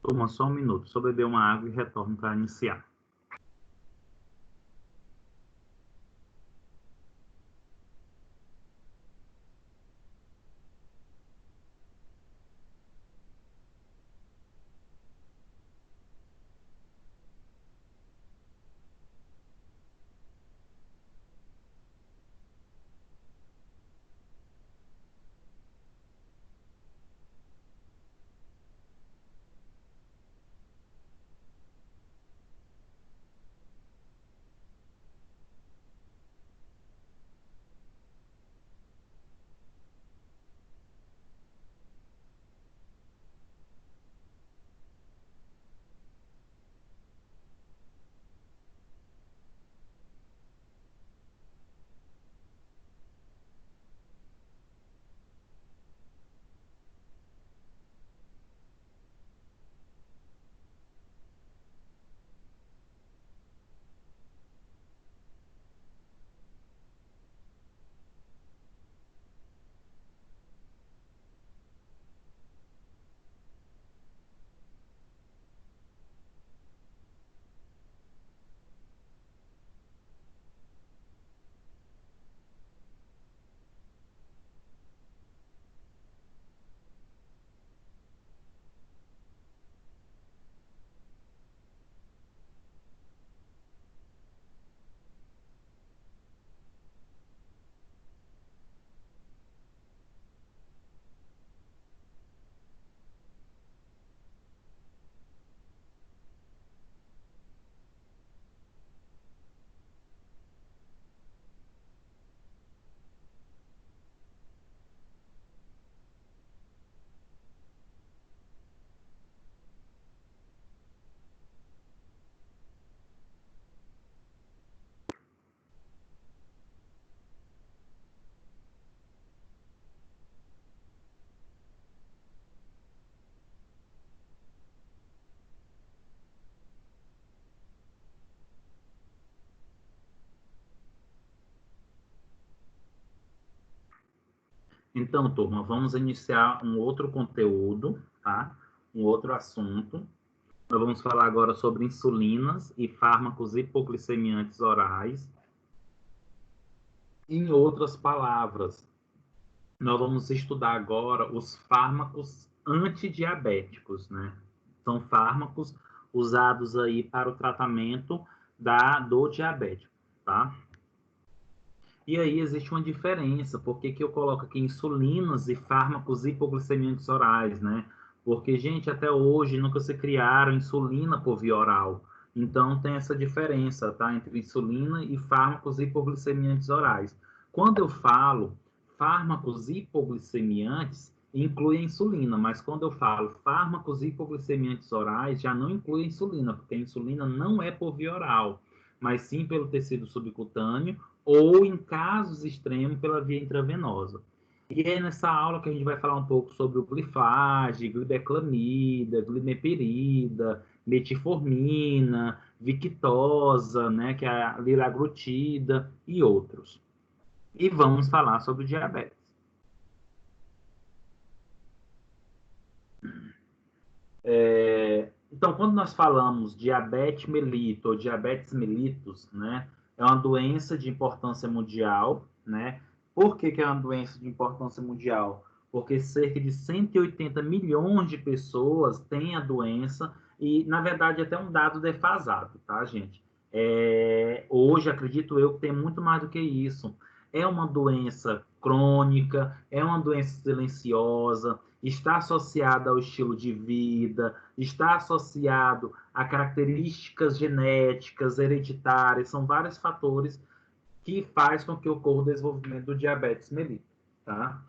Turma, só um minuto. Só beber uma água e retorno para iniciar. Então, turma, vamos iniciar um outro conteúdo, tá? Um outro assunto. Nós vamos falar agora sobre insulinas e fármacos hipoglicemiantes orais. Em outras palavras, nós vamos estudar agora os fármacos antidiabéticos, né? São fármacos usados aí para o tratamento do diabético, tá? E aí existe uma diferença, por que eu coloco aqui insulinas e fármacos hipoglicemiantes orais, né? Porque, gente, até hoje nunca se criaram insulina por via oral. Então tem essa diferença, tá? Entre insulina e fármacos hipoglicemiantes orais. Quando eu falo fármacos hipoglicemiantes, inclui a insulina, mas quando eu falo fármacos hipoglicemiantes orais, já não inclui a insulina, porque a insulina não é por via oral, mas sim pelo tecido subcutâneo ou, em casos extremos, pela via intravenosa. E é nessa aula que a gente vai falar um pouco sobre o glifage, glibeclamida, glimepirida, metformina, victosa, né, que é a liraglutida e outros. E vamos falar sobre diabetes. Então, quando nós falamos diabetes mellitus ou diabetes mellitus, né, é uma doença de importância mundial, né? Por que é uma doença de importância mundial? Porque cerca de 180 milhões de pessoas têm a doença e, na verdade, até um dado defasado, tá, gente? Hoje, acredito eu, que tem muito mais do que isso. É uma doença crônica, é uma doença silenciosa, está associada ao estilo de vida, está associado a características genéticas, hereditárias, são vários fatores que faz com que ocorra o desenvolvimento do diabetes mellitus, tá?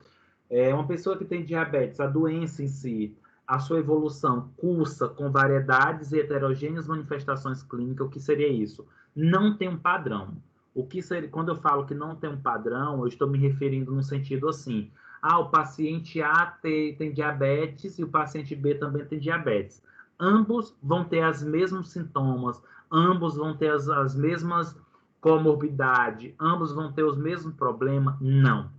Uma pessoa que tem diabetes, a doença em si, a sua evolução cursa com variedades e heterogêneas manifestações clínicas. O que seria isso? Não tem um padrão. O que seria, quando eu falo que não tem um padrão, eu estou me referindo no sentido assim: o paciente A tem diabetes e o paciente B também tem diabetes. Ambos vão ter os mesmos sintomas, ambos vão ter as mesmas comorbidades, ambos vão ter os mesmos problemas? Não.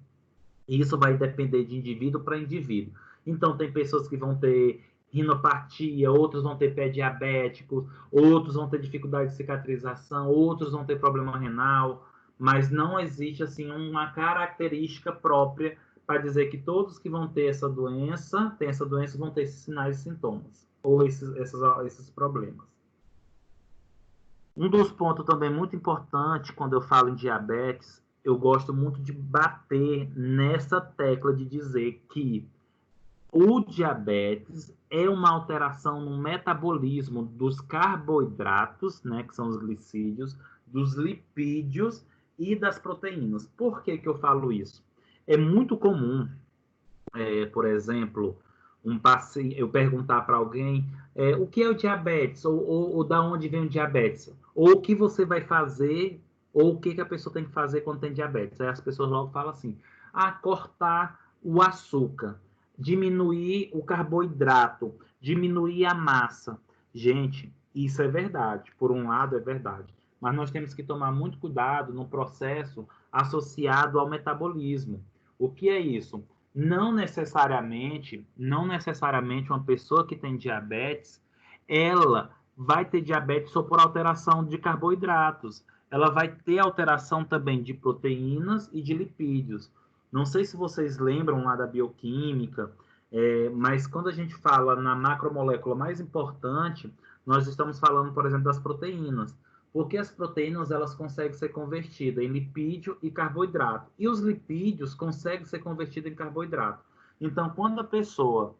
Isso vai depender de indivíduo para indivíduo. Então, tem pessoas que vão ter rinopatia, outros vão ter pé diabético, outros vão ter dificuldade de cicatrização, outros vão ter problema renal, mas não existe assim uma característica própria para dizer que todos que vão ter essa doença, vão ter esses sinais e sintomas, ou esses problemas. Um dos pontos também muito importante quando eu falo em diabetes, eu gosto muito de bater nessa tecla de dizer que o diabetes é uma alteração no metabolismo dos carboidratos, né, que são os glicídios, dos lipídios e das proteínas. Por que eu falo isso? É muito comum, por exemplo, eu perguntar para alguém o que é o diabetes, ou da onde vem o diabetes, ou o que você vai fazer, ou o que a pessoa tem que fazer quando tem diabetes. Aí as pessoas logo falam assim, cortar o açúcar, diminuir o carboidrato, diminuir a massa. Gente, isso é verdade. Por um lado, é verdade. Mas nós temos que tomar muito cuidado no processo associado ao metabolismo. O que é isso? Não necessariamente uma pessoa que tem diabetes, ela vai ter diabetes só por alteração de carboidratos. Ela vai ter alteração também de proteínas e de lipídios. Não sei se vocês lembram lá da bioquímica, mas quando a gente fala na macromolécula mais importante, nós estamos falando, por exemplo, das proteínas. Porque as proteínas elas conseguem ser convertidas em lipídio e carboidrato. E os lipídios conseguem ser convertidos em carboidrato. Então, quando a pessoa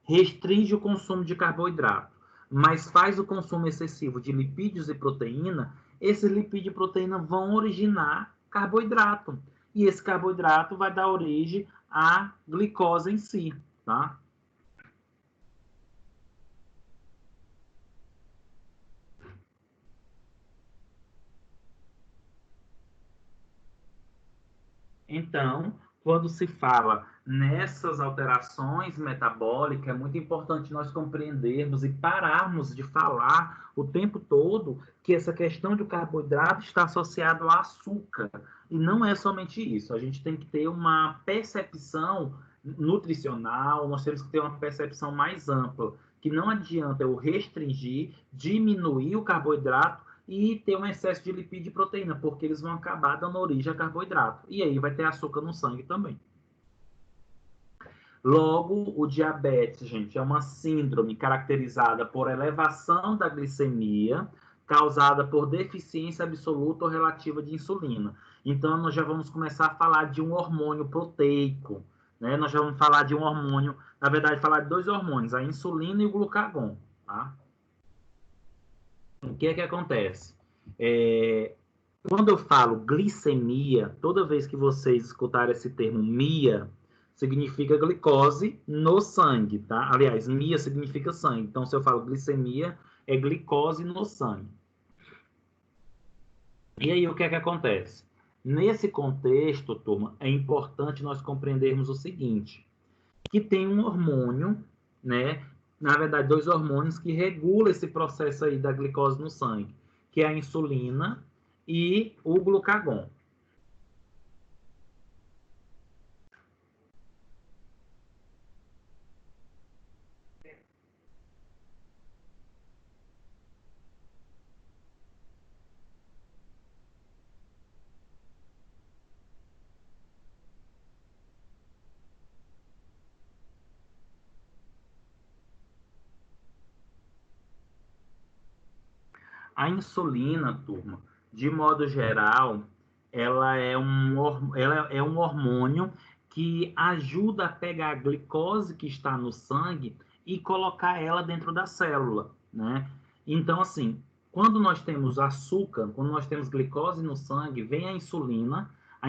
restringe o consumo de carboidrato, mas faz o consumo excessivo de lipídios e proteína, esses lipídios e proteína vão originar carboidrato. E esse carboidrato vai dar origem à glicose em si, tá? Então, quando se fala nessas alterações metabólicas, é muito importante nós compreendermos e pararmos de falar o tempo todo que essa questão do carboidrato está associado ao açúcar. E não é somente isso. A gente tem que ter uma percepção nutricional, nós temos que ter uma percepção mais ampla, que não adianta eu restringir, diminuir o carboidrato e ter um excesso de lipídio e proteína, porque eles vão acabar dando origem a carboidrato. E aí vai ter açúcar no sangue também. Logo, o diabetes, gente, é uma síndrome caracterizada por elevação da glicemia, causada por deficiência absoluta ou relativa de insulina. Então, nós já vamos começar a falar de um hormônio proteico, né? Nós já vamos falar de um hormônio, na verdade, falar de dois hormônios, a insulina e o glucagon, tá? O que é que acontece? Quando eu falo glicemia, toda vez que vocês escutarem esse termo mia, significa glicose no sangue, tá? Aliás, mia significa sangue. Então, se eu falo glicemia, é glicose no sangue. E aí, o que é que acontece? Nesse contexto, turma, é importante nós compreendermos o seguinte, que tem um hormônio, né? Na verdade, dois hormônios que regulam esse processo aí da glicose no sangue, que é a insulina e o glucagon. A insulina, turma, de modo geral, ela é um hormônio que ajuda a pegar a glicose que está no sangue e colocar ela dentro da célula, né? Então, assim, quando nós temos açúcar, quando nós temos glicose no sangue, vem a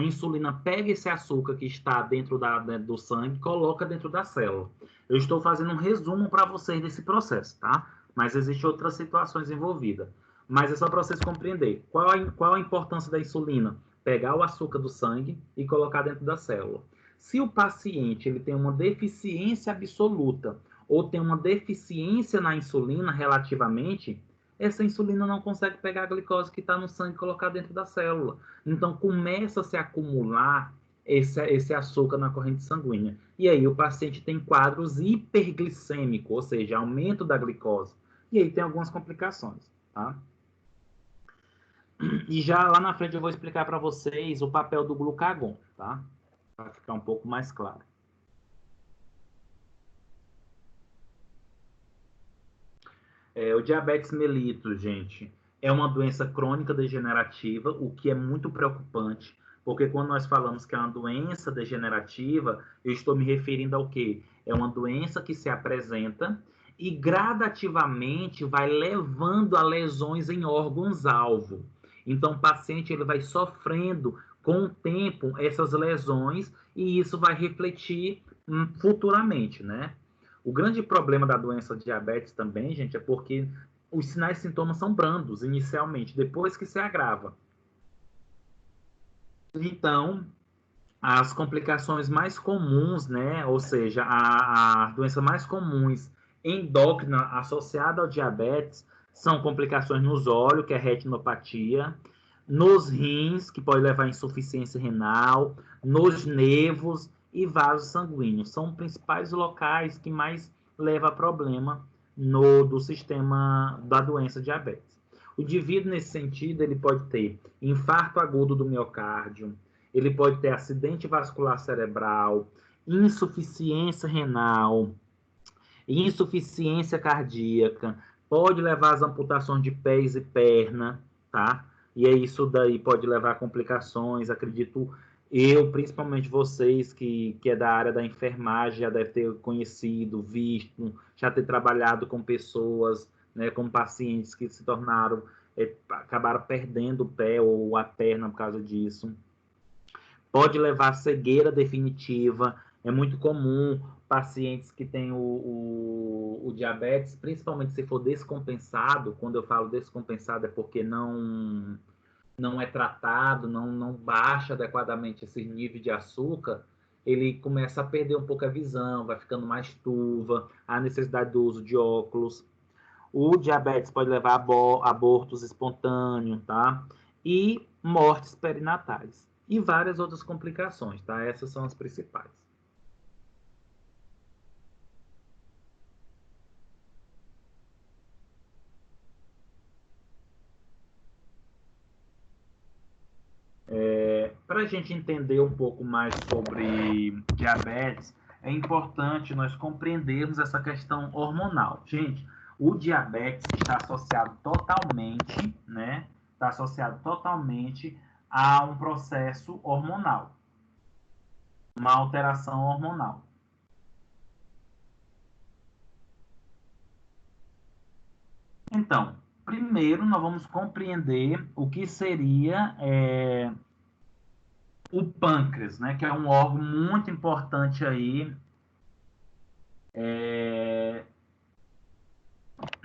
insulina pega esse açúcar que está dentro do sangue e coloca dentro da célula. Eu estou fazendo um resumo para vocês desse processo, tá? Mas existem outras situações envolvidas. Mas é só para vocês compreenderem. Qual a importância da insulina? Pegar o açúcar do sangue e colocar dentro da célula. Se o paciente ele tem uma deficiência absoluta ou tem uma deficiência na insulina relativamente, essa insulina não consegue pegar a glicose que está no sangue e colocar dentro da célula. Então, começa a se acumular esse açúcar na corrente sanguínea. E aí o paciente tem quadros hiperglicêmicos, ou seja, aumento da glicose. E aí tem algumas complicações, tá? E já lá na frente eu vou explicar para vocês o papel do glucagon, tá? Para ficar um pouco mais claro. O diabetes mellitus, gente, é uma doença crônica degenerativa, o que é muito preocupante, porque quando nós falamos que é uma doença degenerativa, eu estou me referindo ao quê? É uma doença que se apresenta e gradativamente vai levando a lesões em órgãos-alvo. Então, o paciente ele vai sofrendo com o tempo essas lesões e isso vai refletir futuramente, né? O grande problema da doença de diabetes também, gente, é porque os sinais e sintomas são brandos inicialmente, depois que se agrava. Então, as complicações mais comuns, né, ou seja, a doença mais comuns endócrina associada ao diabetes são complicações nos olhos, que é retinopatia, nos rins, que pode levar a insuficiência renal, nos nervos e vasos sanguíneos. São os principais locais que mais leva a problema do sistema da doença diabetes. O indivíduo, nesse sentido, ele pode ter infarto agudo do miocárdio, ele pode ter acidente vascular cerebral, insuficiência renal, insuficiência cardíaca, pode levar às amputações de pés e perna, tá? E é isso daí pode levar a complicações, acredito eu, principalmente vocês que é da área da enfermagem, já deve ter conhecido, visto, já ter trabalhado com pessoas, né, com pacientes que se tornaram, acabaram perdendo o pé ou a perna por causa disso. Pode levar a cegueira definitiva. É muito comum pacientes que têm o diabetes, principalmente se for descompensado. Quando eu falo descompensado é porque não é tratado, não baixa adequadamente esse nível de açúcar, ele começa a perder um pouco a visão, vai ficando mais turva, a necessidade do uso de óculos. O diabetes pode levar a abortos espontâneos, tá? E mortes perinatais. E várias outras complicações, tá? Essas são as principais. Para a gente entender um pouco mais sobre diabetes, é importante nós compreendermos essa questão hormonal. Gente, o diabetes está associado totalmente, né? Está associado totalmente a um processo hormonal, uma alteração hormonal. Então, primeiro nós vamos compreender o que seria o pâncreas, né, que é um órgão muito importante aí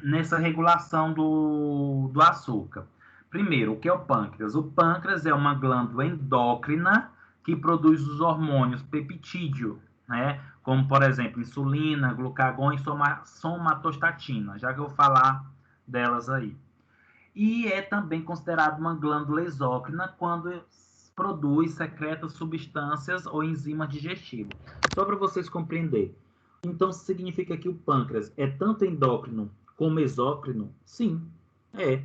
nessa regulação do açúcar. Primeiro, o que é o pâncreas? O pâncreas é uma glândula endócrina que produz os hormônios peptídeo, né, como, por exemplo, insulina, glucagon e somatostatina, já que eu vou falar delas aí. E é também considerado uma glândula exócrina quando produz, secreta substâncias ou enzimas digestivas. Só para vocês compreenderem. Então, significa que o pâncreas é tanto endócrino como exócrino? Sim, é.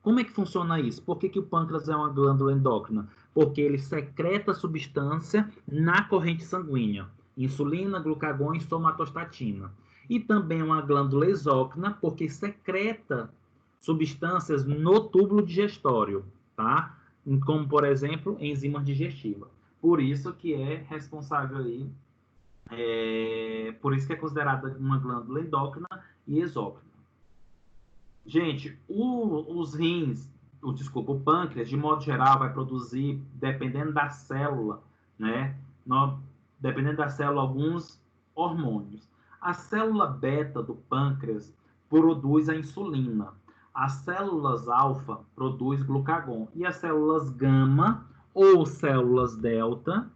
Como é que funciona isso? Por que o pâncreas é uma glândula endócrina? Porque ele secreta substância na corrente sanguínea. Insulina, glucagon e somatostatina. E também é uma glândula exócrina porque secreta substâncias no túbulo digestório, tá? Como, por exemplo, enzimas digestivas. Por isso que é responsável aí, por isso que é considerada uma glândula endócrina e exócrina. Gente, os rins, o pâncreas, de modo geral, vai produzir, dependendo da célula, né? Dependendo da célula, alguns hormônios. A célula beta do pâncreas produz a insulina. As células alfa produzem glucagon e as células gama ou células delta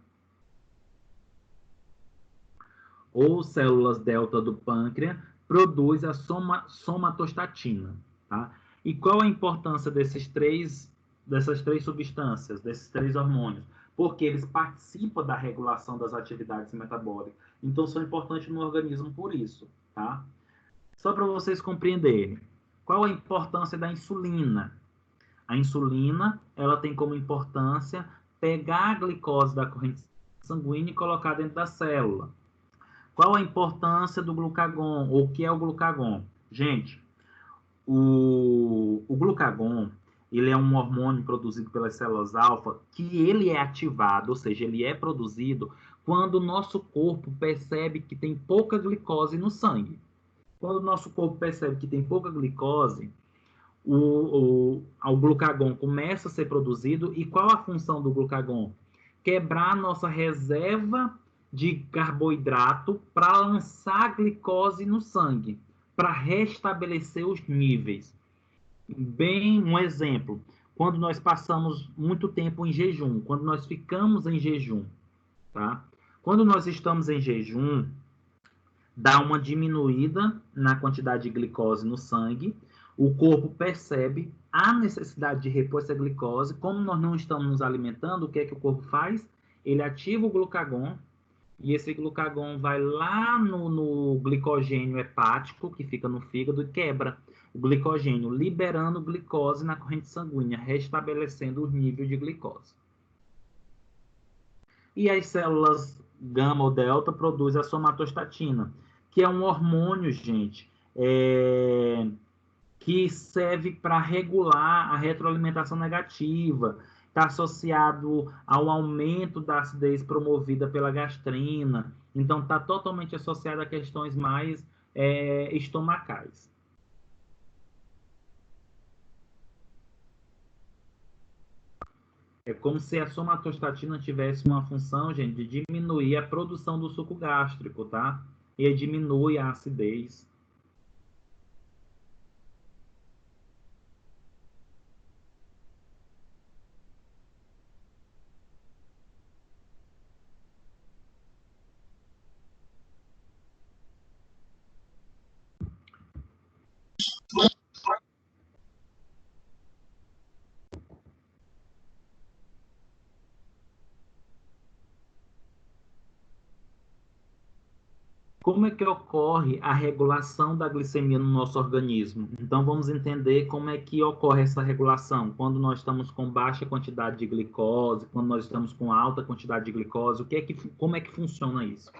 do pâncreas produz a somatostatina, tá? E qual a importância dessas três substâncias, desses três hormônios? porque eles participam da regulação das atividades metabólicas. Então, são importantes no organismo por isso, tá? Só para vocês compreenderem, qual a importância da insulina? A insulina, ela tem como importância pegar a glicose da corrente sanguínea e colocar dentro da célula. Qual a importância do glucagon? Ou o que é o glucagon? Gente, o glucagon, ele é um hormônio produzido pelas células alfa, que ele é ativado, ou seja, ele é produzido quando o nosso corpo percebe que tem pouca glicose no sangue. Quando o nosso corpo percebe que tem pouca glicose, o glucagon começa a ser produzido. E qual a função do glucagon? Quebrar a nossa reserva de carboidrato para lançar glicose no sangue, para restabelecer os níveis. Bem, um exemplo, quando nós passamos muito tempo em jejum, quando nós ficamos em jejum, tá? Quando nós estamos em jejum, dá uma diminuída na quantidade de glicose no sangue, o corpo percebe a necessidade de repor essa glicose. Como nós não estamos nos alimentando, o que é que o corpo faz? Ele ativa o glucagon, e esse glucagon vai lá no glicogênio hepático, que fica no fígado, e quebra o glicogênio, liberando glicose na corrente sanguínea, restabelecendo o nível de glicose. E as células gama ou delta produzem a somatostatina, que é um hormônio, gente, que serve para regular a retroalimentação negativa, está associado ao aumento da acidez promovida pela gastrina, então está totalmente associado a questões mais estomacais. É como se a somatostatina tivesse uma função, gente, de diminuir a produção do suco gástrico, tá? E diminui a acidez. Como é que ocorre a regulação da glicemia no nosso organismo? Então, vamos entender como é que ocorre essa regulação. Quando nós estamos com baixa quantidade de glicose, quando nós estamos com alta quantidade de glicose, como é que funciona isso?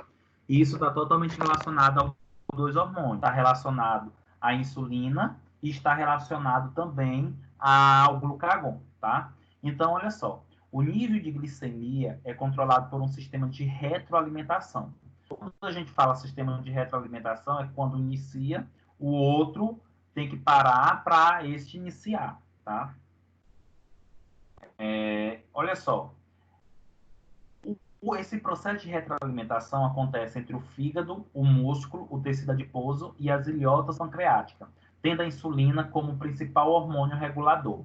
E isso está totalmente relacionado aos dois hormônios. Está relacionado à insulina e está relacionado também ao glucagon, tá? Então, olha só. O nível de glicemia é controlado por um sistema de retroalimentação. Quando a gente fala sistema de retroalimentação, é quando inicia, o outro tem que parar para este iniciar, tá? Olha só. Esse processo de retroalimentação acontece entre o fígado, o músculo, o tecido adiposo e as ilhotas pancreáticas, tendo a insulina como principal hormônio regulador.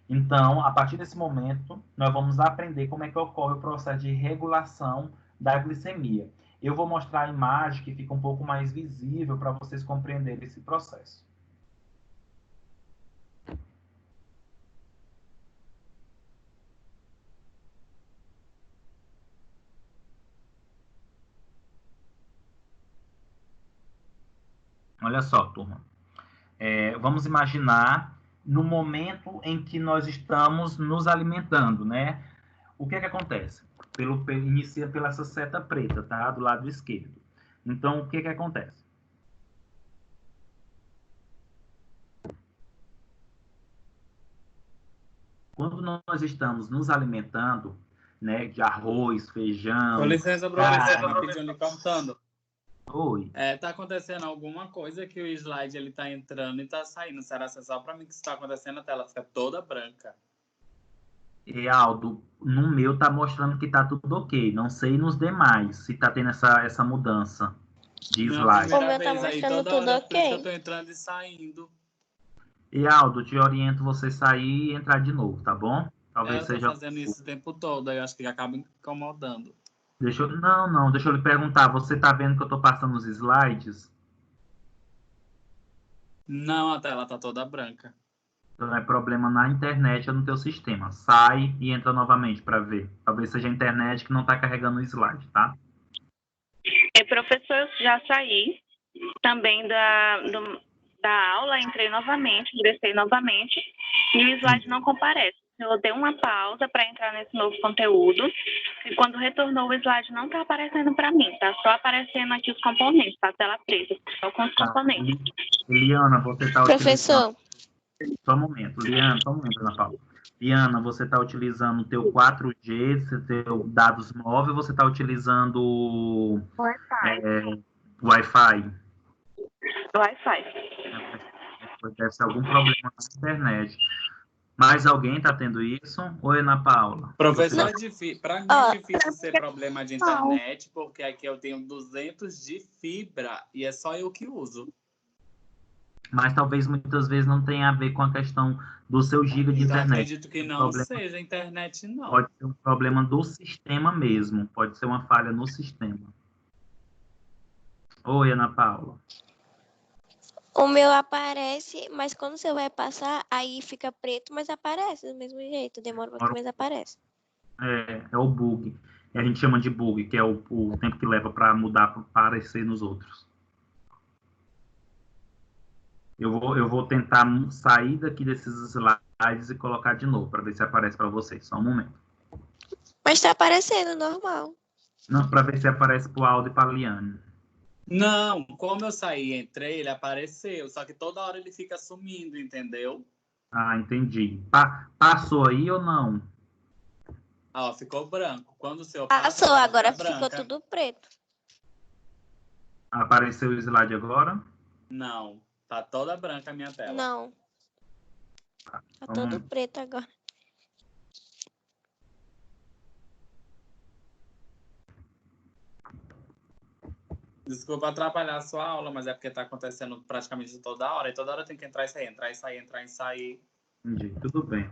Então, a partir desse momento, nós vamos aprender como é que ocorre o processo de regulação da glicemia. Eu vou mostrar a imagem que fica um pouco mais visível para vocês compreenderem esse processo. Olha só, turma. Vamos imaginar no momento em que nós estamos nos alimentando, né? O que é que acontece? Inicia pela essa seta preta, tá? Do lado esquerdo. Então, o que é que acontece? Quando nós estamos nos alimentando, né, de arroz, feijão... Com licença, professor, rapidinho, lhe cortando. Oi. Tá acontecendo alguma coisa que o slide ele tá entrando e tá saindo. Será que é só para mim que isso tá acontecendo? A tela fica toda branca. Aldo, no meu tá mostrando que tá tudo ok. Não sei nos demais se tá tendo essa mudança de slide. O meu tá mostrando tudo ok. Eu tô entrando e saindo. Aldo, te oriento você sair e entrar de novo, tá bom? Talvez eu seja... tô fazendo isso o tempo todo, aí eu acho que acaba incomodando. Deixa eu lhe perguntar, você tá vendo que eu tô passando os slides? Não, a tela tá toda branca. Então é problema na internet ou no teu sistema. Sai e entra novamente para ver. Talvez seja a internet que não está carregando o slide, tá? Professor, eu já saí também da aula, entrei novamente, ingressei novamente, e o slide não comparece. Eu dei uma pausa para entrar nesse novo conteúdo, e quando retornou o slide não está aparecendo para mim, está só aparecendo aqui os componentes, tá? A tela preta, só com os componentes. Eliana, você está Professor, Só um momento, Ana Paula. Liana, você está utilizando o teu 4G, teu dados móveis, ou você está utilizando Wi-Fi? Wi-Fi. Deve ser algum problema na internet. Mais alguém está tendo isso? Oi, Ana Paula. Professor, para mim é difícil ser problema de internet, porque aqui eu tenho 200 de fibra e é só eu que uso. Mas talvez muitas vezes não tenha a ver com a questão do seu giga de Então, internet. acredito que não seja a internet, não. Pode ser um problema do sistema mesmo. Pode ser uma falha no sistema. Oi, Ana Paula. o meu aparece, mas quando você vai passar, aí fica preto, mas aparece do mesmo jeito. Demora um pouquinho, mas aparece. É o bug. A gente chama de bug, que é o tempo que leva para mudar para aparecer nos outros. Eu vou tentar sair daqui desses slides e colocar de novo, para ver se aparece para vocês. Só um momento. Mas tá aparecendo, normal. Não, para ver se aparece para o Aldo e para a Liane. Não, como eu saí e entrei, ele apareceu. Só que toda hora ele fica sumindo, entendeu? Ah, entendi. Passou aí ou não? Ó, ficou branco. Quando o seu Passou, agora fica ficou branca. tudo preto. Apareceu o slide agora? Não, tá toda branca a minha tela. Não. Tá todo preto agora. Desculpa atrapalhar a sua aula, mas é porque tá acontecendo praticamente toda hora. E toda hora tem que entrar e sair, entrar e sair, entrar e sair. Entendi, tudo bem.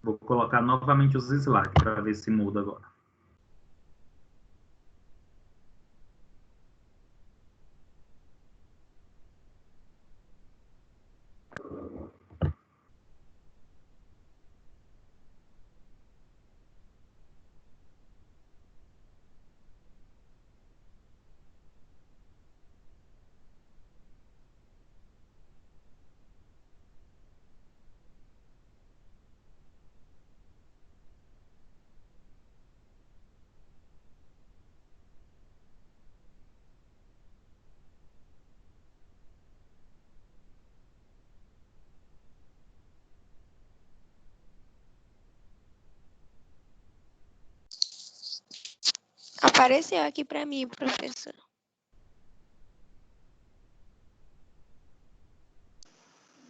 Vou colocar novamente os slides para ver se muda agora. Apareceu aqui pra mim, professor.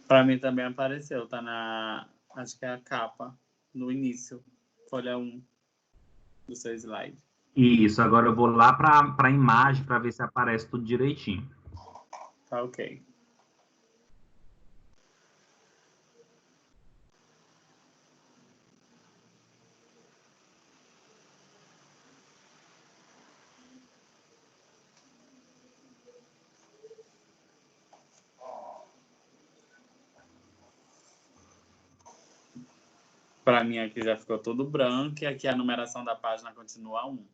Pra mim também apareceu, tá acho que é a capa, no início, folha 1 do seu slide. Isso, agora eu vou lá para a imagem para ver se aparece tudo direitinho. Tá ok. Para mim aqui já ficou tudo branco e aqui a numeração da página continua 1.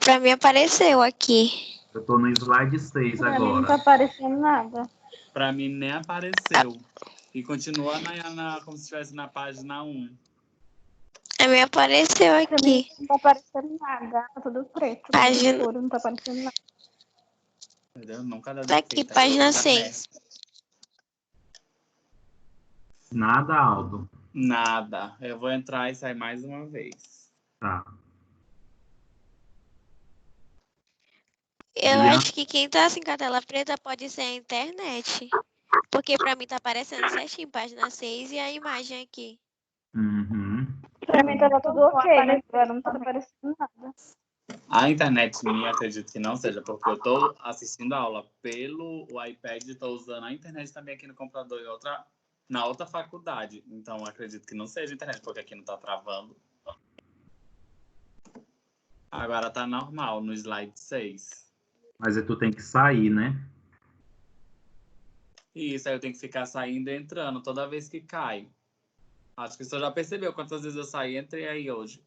Pra mim apareceu aqui. Eu estou no slide 6 Pra mim não agora. tá aparecendo nada. Para mim nem apareceu. E continua como se estivesse na página 1. A minha apareceu Pra mim aqui. não tá aparecendo nada. Tá tudo preto. Tudo Página- escuro, não tá aparecendo nada. Entendeu? Nunca dá Tá aqui, defeito, página dá 6. Nada, Aldo. Nada. Eu vou entrar e sair mais uma vez. Tá. Eu Liana? acho que quem tá assim com a tela preta pode ser a internet. Porque pra mim tá aparecendo certinho, página 6 e a imagem aqui. Uhum. Pra mim tava tudo ok, mas agora não tá aparecendo nada. A internet minha, acredito que não seja, porque eu tô assistindo a aula pelo iPad e tô usando a internet também aqui no computador na outra faculdade. Então, acredito que não seja a internet, porque aqui não tá travando. Agora tá normal, no slide 6. Mas aí tu tem que sair, né? Isso, aí eu tenho que ficar saindo e entrando toda vez que cai. Acho que você já percebeu quantas vezes eu saí e entrei aí hoje.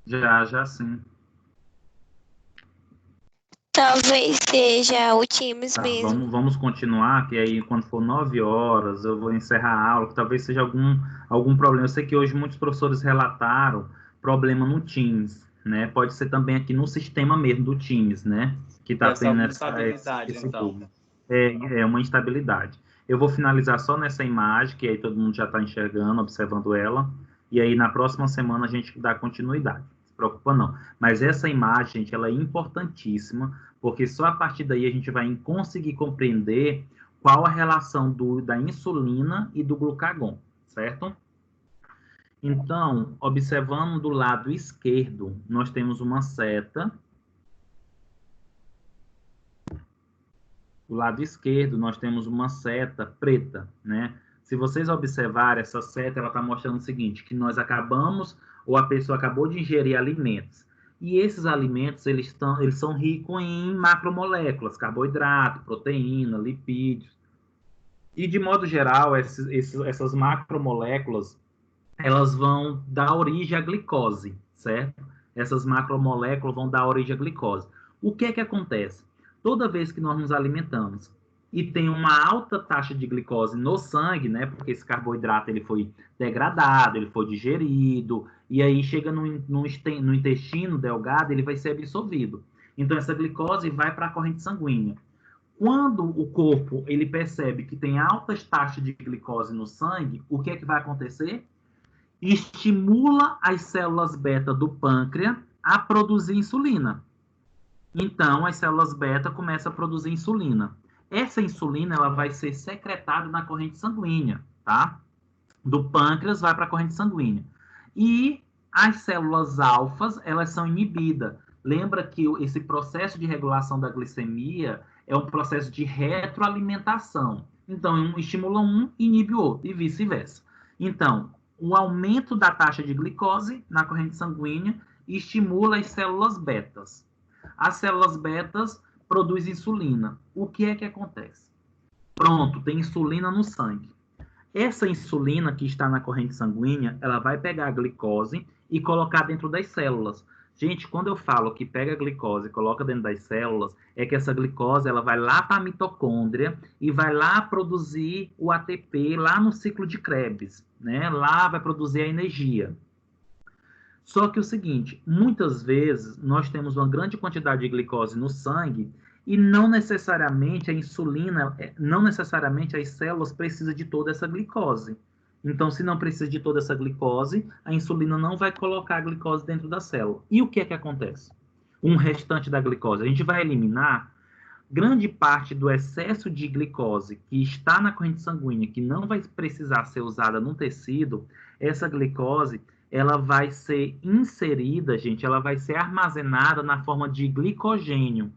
Já sim. Talvez seja o Teams Tá, mesmo. vamos continuar, que aí quando for 9 horas eu vou encerrar a aula, que talvez seja algum problema. Eu sei que hoje muitos professores relataram problema no Teams, né? Pode ser também aqui no sistema mesmo do Teams, né? Que está Deve ser tendo alguma instabilidade, esse então. bug. É uma instabilidade. Eu vou finalizar só nessa imagem, que aí todo mundo já está enxergando, observando ela, e aí na próxima semana a gente dá continuidade. Não se preocupa não. Mas essa imagem, gente, ela é importantíssima, porque só a partir daí a gente vai conseguir compreender qual a relação da insulina e do glucagon, certo? Então, observando do lado esquerdo, nós temos uma seta. Do lado esquerdo, nós temos uma seta preta, né? Se vocês observarem, essa seta, ela está mostrando o seguinte, que nós acabamos, ou a pessoa acabou de ingerir alimentos. E esses alimentos, eles são ricos em macromoléculas, carboidrato, proteína, lipídios. E, de modo geral, essas macromoléculas, elas vão dar origem à glicose, certo? Essas macromoléculas vão dar origem à glicose. O que é que acontece? Toda vez que nós nos alimentamos e tem uma alta taxa de glicose no sangue, né? Porque esse carboidrato ele foi degradado, ele foi digerido, e aí chega no intestino delgado, ele vai ser absorvido. Então, essa glicose vai para a corrente sanguínea. Quando o corpo ele percebe que tem altas taxas de glicose no sangue, o que é que vai acontecer? Estimula as células beta do pâncreas a produzir insulina. Então, as células beta começam a produzir insulina. Essa insulina ela vai ser secretada na corrente sanguínea, tá? Do pâncreas vai para a corrente sanguínea. E as células alfas, elas são inibidas. Lembra que esse processo de regulação da glicemia é um processo de retroalimentação. Então, estimula um, inibe o outro, e vice-versa. Então, o aumento da taxa de glicose na corrente sanguínea estimula as células betas. As células betas produzem insulina. O que é que acontece? Pronto, tem insulina no sangue. Essa insulina que está na corrente sanguínea, ela vai pegar a glicose e colocar dentro das células. Gente, quando eu falo que pega a glicose e coloca dentro das células, é que essa glicose ela vai lá para a mitocôndria e vai lá produzir o ATP lá no ciclo de Krebs, né? Lá vai produzir a energia. Só que o seguinte, muitas vezes nós temos uma grande quantidade de glicose no sangue e não necessariamente a insulina, não necessariamente as células precisam de toda essa glicose. Então, se não precisa de toda essa glicose, a insulina não vai colocar a glicose dentro da célula. E o que é que acontece? Um restante da glicose, a gente vai eliminar grande parte do excesso de glicose que está na corrente sanguínea, que não vai precisar ser usada no tecido, essa glicose ela vai ser inserida, gente, ela vai ser armazenada na forma de glicogênio.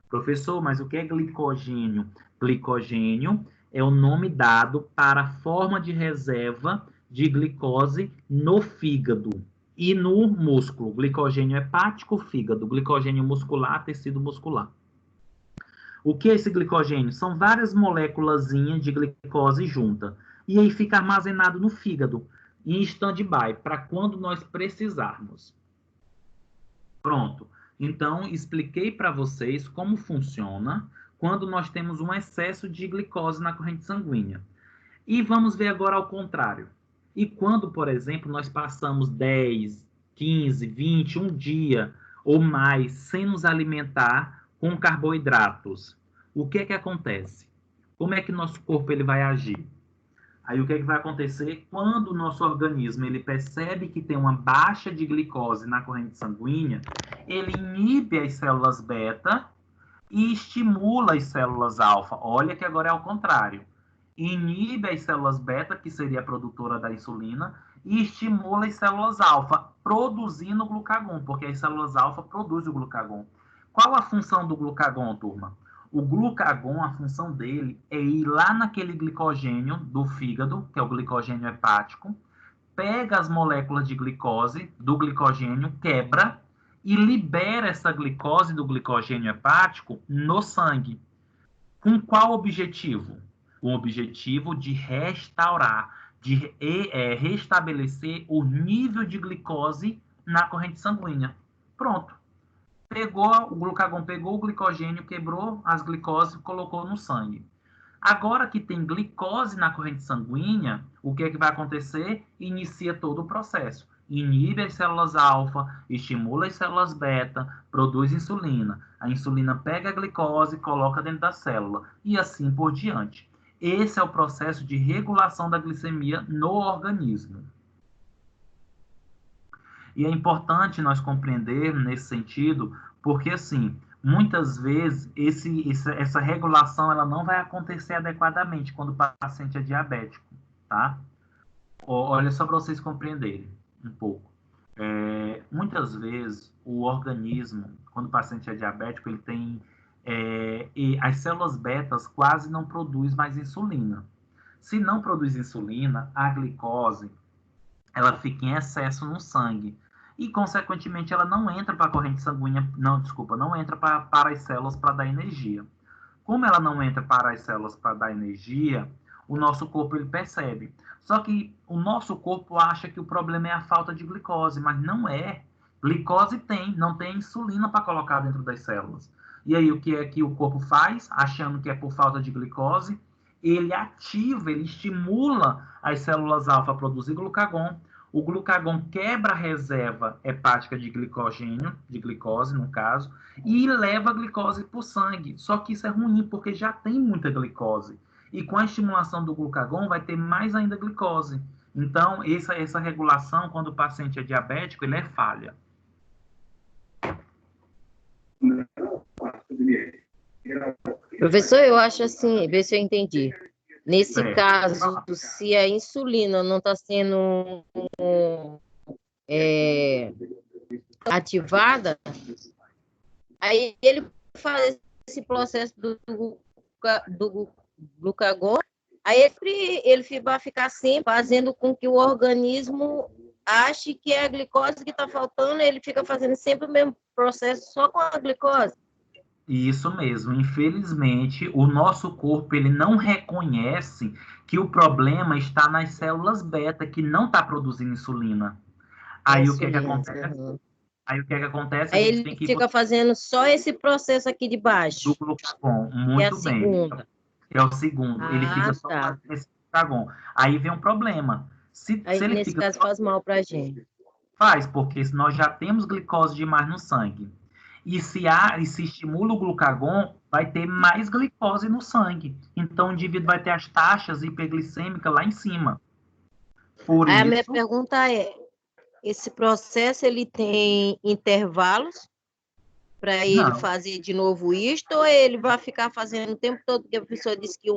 Professor, mas o que é glicogênio? Glicogênio é o nome dado para a forma de reserva de glicose no fígado e no músculo. Glicogênio hepático, fígado. Glicogênio muscular, tecido muscular. O que é esse glicogênio? São várias moléculazinhas de glicose juntas. E aí fica armazenado no fígado, em stand-by, para quando nós precisarmos. Pronto. Então, expliquei para vocês como funciona quando nós temos um excesso de glicose na corrente sanguínea. E vamos ver agora ao contrário. E quando, por exemplo, nós passamos 10, 15, 20, um dia ou mais sem nos alimentar com carboidratos, o que é que acontece? Como é que nosso corpo ele vai agir? Aí o que é que vai acontecer? Quando o nosso organismo ele percebe que tem uma baixa de glicose na corrente sanguínea, ele inibe as células beta e estimula as células alfa. Olha que agora é ao contrário. Inibe as células beta, que seria a produtora da insulina, e estimula as células alfa, produzindo glucagon, porque as células alfa produzem o glucagon. Qual a função do glucagon, turma? O glucagon, a função dele é ir lá naquele glicogênio do fígado, que é o glicogênio hepático, pega as moléculas de glicose do glicogênio, quebra e libera essa glicose do glicogênio hepático no sangue. Com qual objetivo? Com o objetivo de restaurar, de restabelecer o nível de glicose na corrente sanguínea. Pronto. O glucagon pegou o glicogênio, quebrou as glicoses e colocou no sangue. Agora que tem glicose na corrente sanguínea, o que é que vai acontecer? Inicia todo o processo. Inibe as células alfa, estimula as células beta, produz insulina. A insulina pega a glicose e coloca dentro da célula. E assim por diante. Esse é o processo de regulação da glicemia no organismo. E é importante nós compreender nesse sentido, porque assim, muitas vezes essa regulação ela não vai acontecer adequadamente quando o paciente é diabético, tá? Olha só para vocês compreenderem um pouco. Muitas vezes o organismo, quando o paciente é diabético, ele tem e as células betas quase não produzem mais insulina. Se não produz insulina, a glicose ela fica em excesso no sangue e, consequentemente, ela não entra para a corrente sanguínea, não entra para as células para dar energia. Como ela não entra para as células para dar energia, o nosso corpo ele percebe. Só que o nosso corpo acha que o problema é a falta de glicose, mas não é. Glicose tem, não tem insulina para colocar dentro das células. E aí o que é que o corpo faz, achando que é por falta de glicose? Ele ativa, ele estimula as células alfa a produzir glucagon. O glucagon quebra a reserva hepática de glicogênio, de glicose no caso, e leva a glicose para o sangue. Só que isso é ruim, porque já tem muita glicose. E com a estimulação do glucagon vai ter mais ainda glicose. Então, essa regulação, quando o paciente é diabético, ele é falha. Professor, eu acho assim, vê se eu entendi. Nesse caso, se a insulina não está sendo ativada, aí ele faz esse processo do glucagon, aí ele vai ficar sempre fazendo com que o organismo ache que é a glicose que está faltando, ele fica fazendo sempre o mesmo processo só com a glicose. Isso mesmo. Infelizmente, o nosso corpo ele não reconhece que o problema está nas células beta, que não está produzindo insulina. Aí o que é que acontece? Aí o que é que acontece? Aí ele fica fazendo só esse processo aqui de baixo. Do glucagon. Muito bem. Segunda. É o segundo. Ele fica só fazendo esse glucagon. Aí vem um problema. Se ele nesse caso faz mal para a gente. Faz, porque nós já temos glicose demais no sangue. E se estimula o glucagon, vai ter mais glicose no sangue. Então, o indivíduo vai ter as taxas hiperglicêmicas lá em cima. A minha pergunta é, esse processo, ele tem intervalos para ele fazer de novo isto, ou ele vai ficar fazendo o tempo todo, porque a pessoa disse que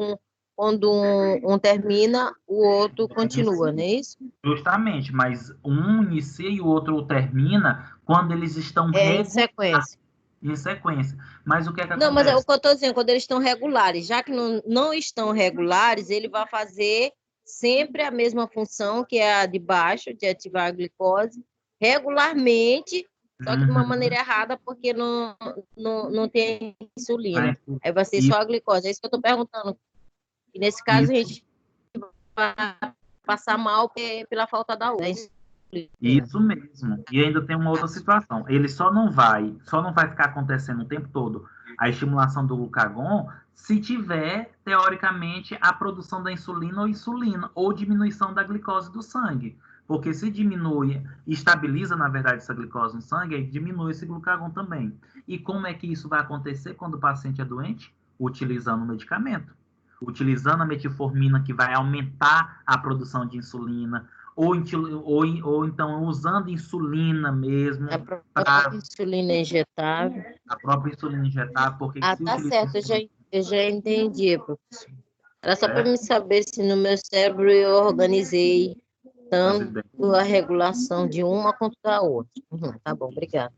quando um termina, o outro continua, não é isso? Justamente, mas um inicia e o outro termina quando eles estão em sequência. Em sequência. Mas o que é que acontece? Não, mas é o que eu estou dizendo, quando eles estão regulares, já que não estão regulares, ele vai fazer sempre a mesma função, que é a de baixo, de ativar a glicose, regularmente, só que de uma maneira errada, porque não tem insulina. Aí vai ser só a glicose. É isso que eu estou perguntando. E nesse caso, a gente vai passar mal pela falta da outra. Isso mesmo. E ainda tem uma outra situação. Ele só não vai ficar acontecendo o tempo todo a estimulação do glucagon se tiver, teoricamente, a produção da insulina ou diminuição da glicose do sangue. Porque se diminui, estabiliza, na verdade, essa glicose no sangue, aí diminui esse glucagon também. E como é que isso vai acontecer quando o paciente é doente? Utilizando o medicamento. Utilizando a metformina, que vai aumentar a produção de insulina, ou então usando insulina mesmo. A própria insulina injetável. A própria insulina injetável. Porque tá certo, eu já entendi, professor. Era só para me saber se no meu cérebro eu organizei tanto a regulação de uma quanto da outra. Tá bom, obrigada.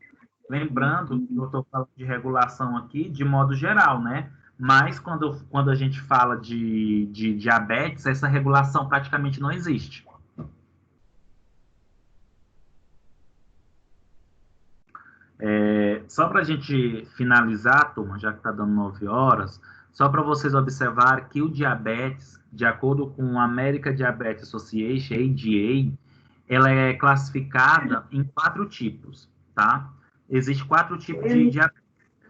Lembrando que eu estou falando de regulação aqui de modo geral, né? Mas quando a gente fala de diabetes, essa regulação praticamente não existe. Só para a gente finalizar, turma, já que está dando 9 horas, só para vocês observarem que o diabetes, de acordo com a American Diabetes Association, ADA, ela é classificada em 4 tipos, tá? Existem 4 tipos de diabetes.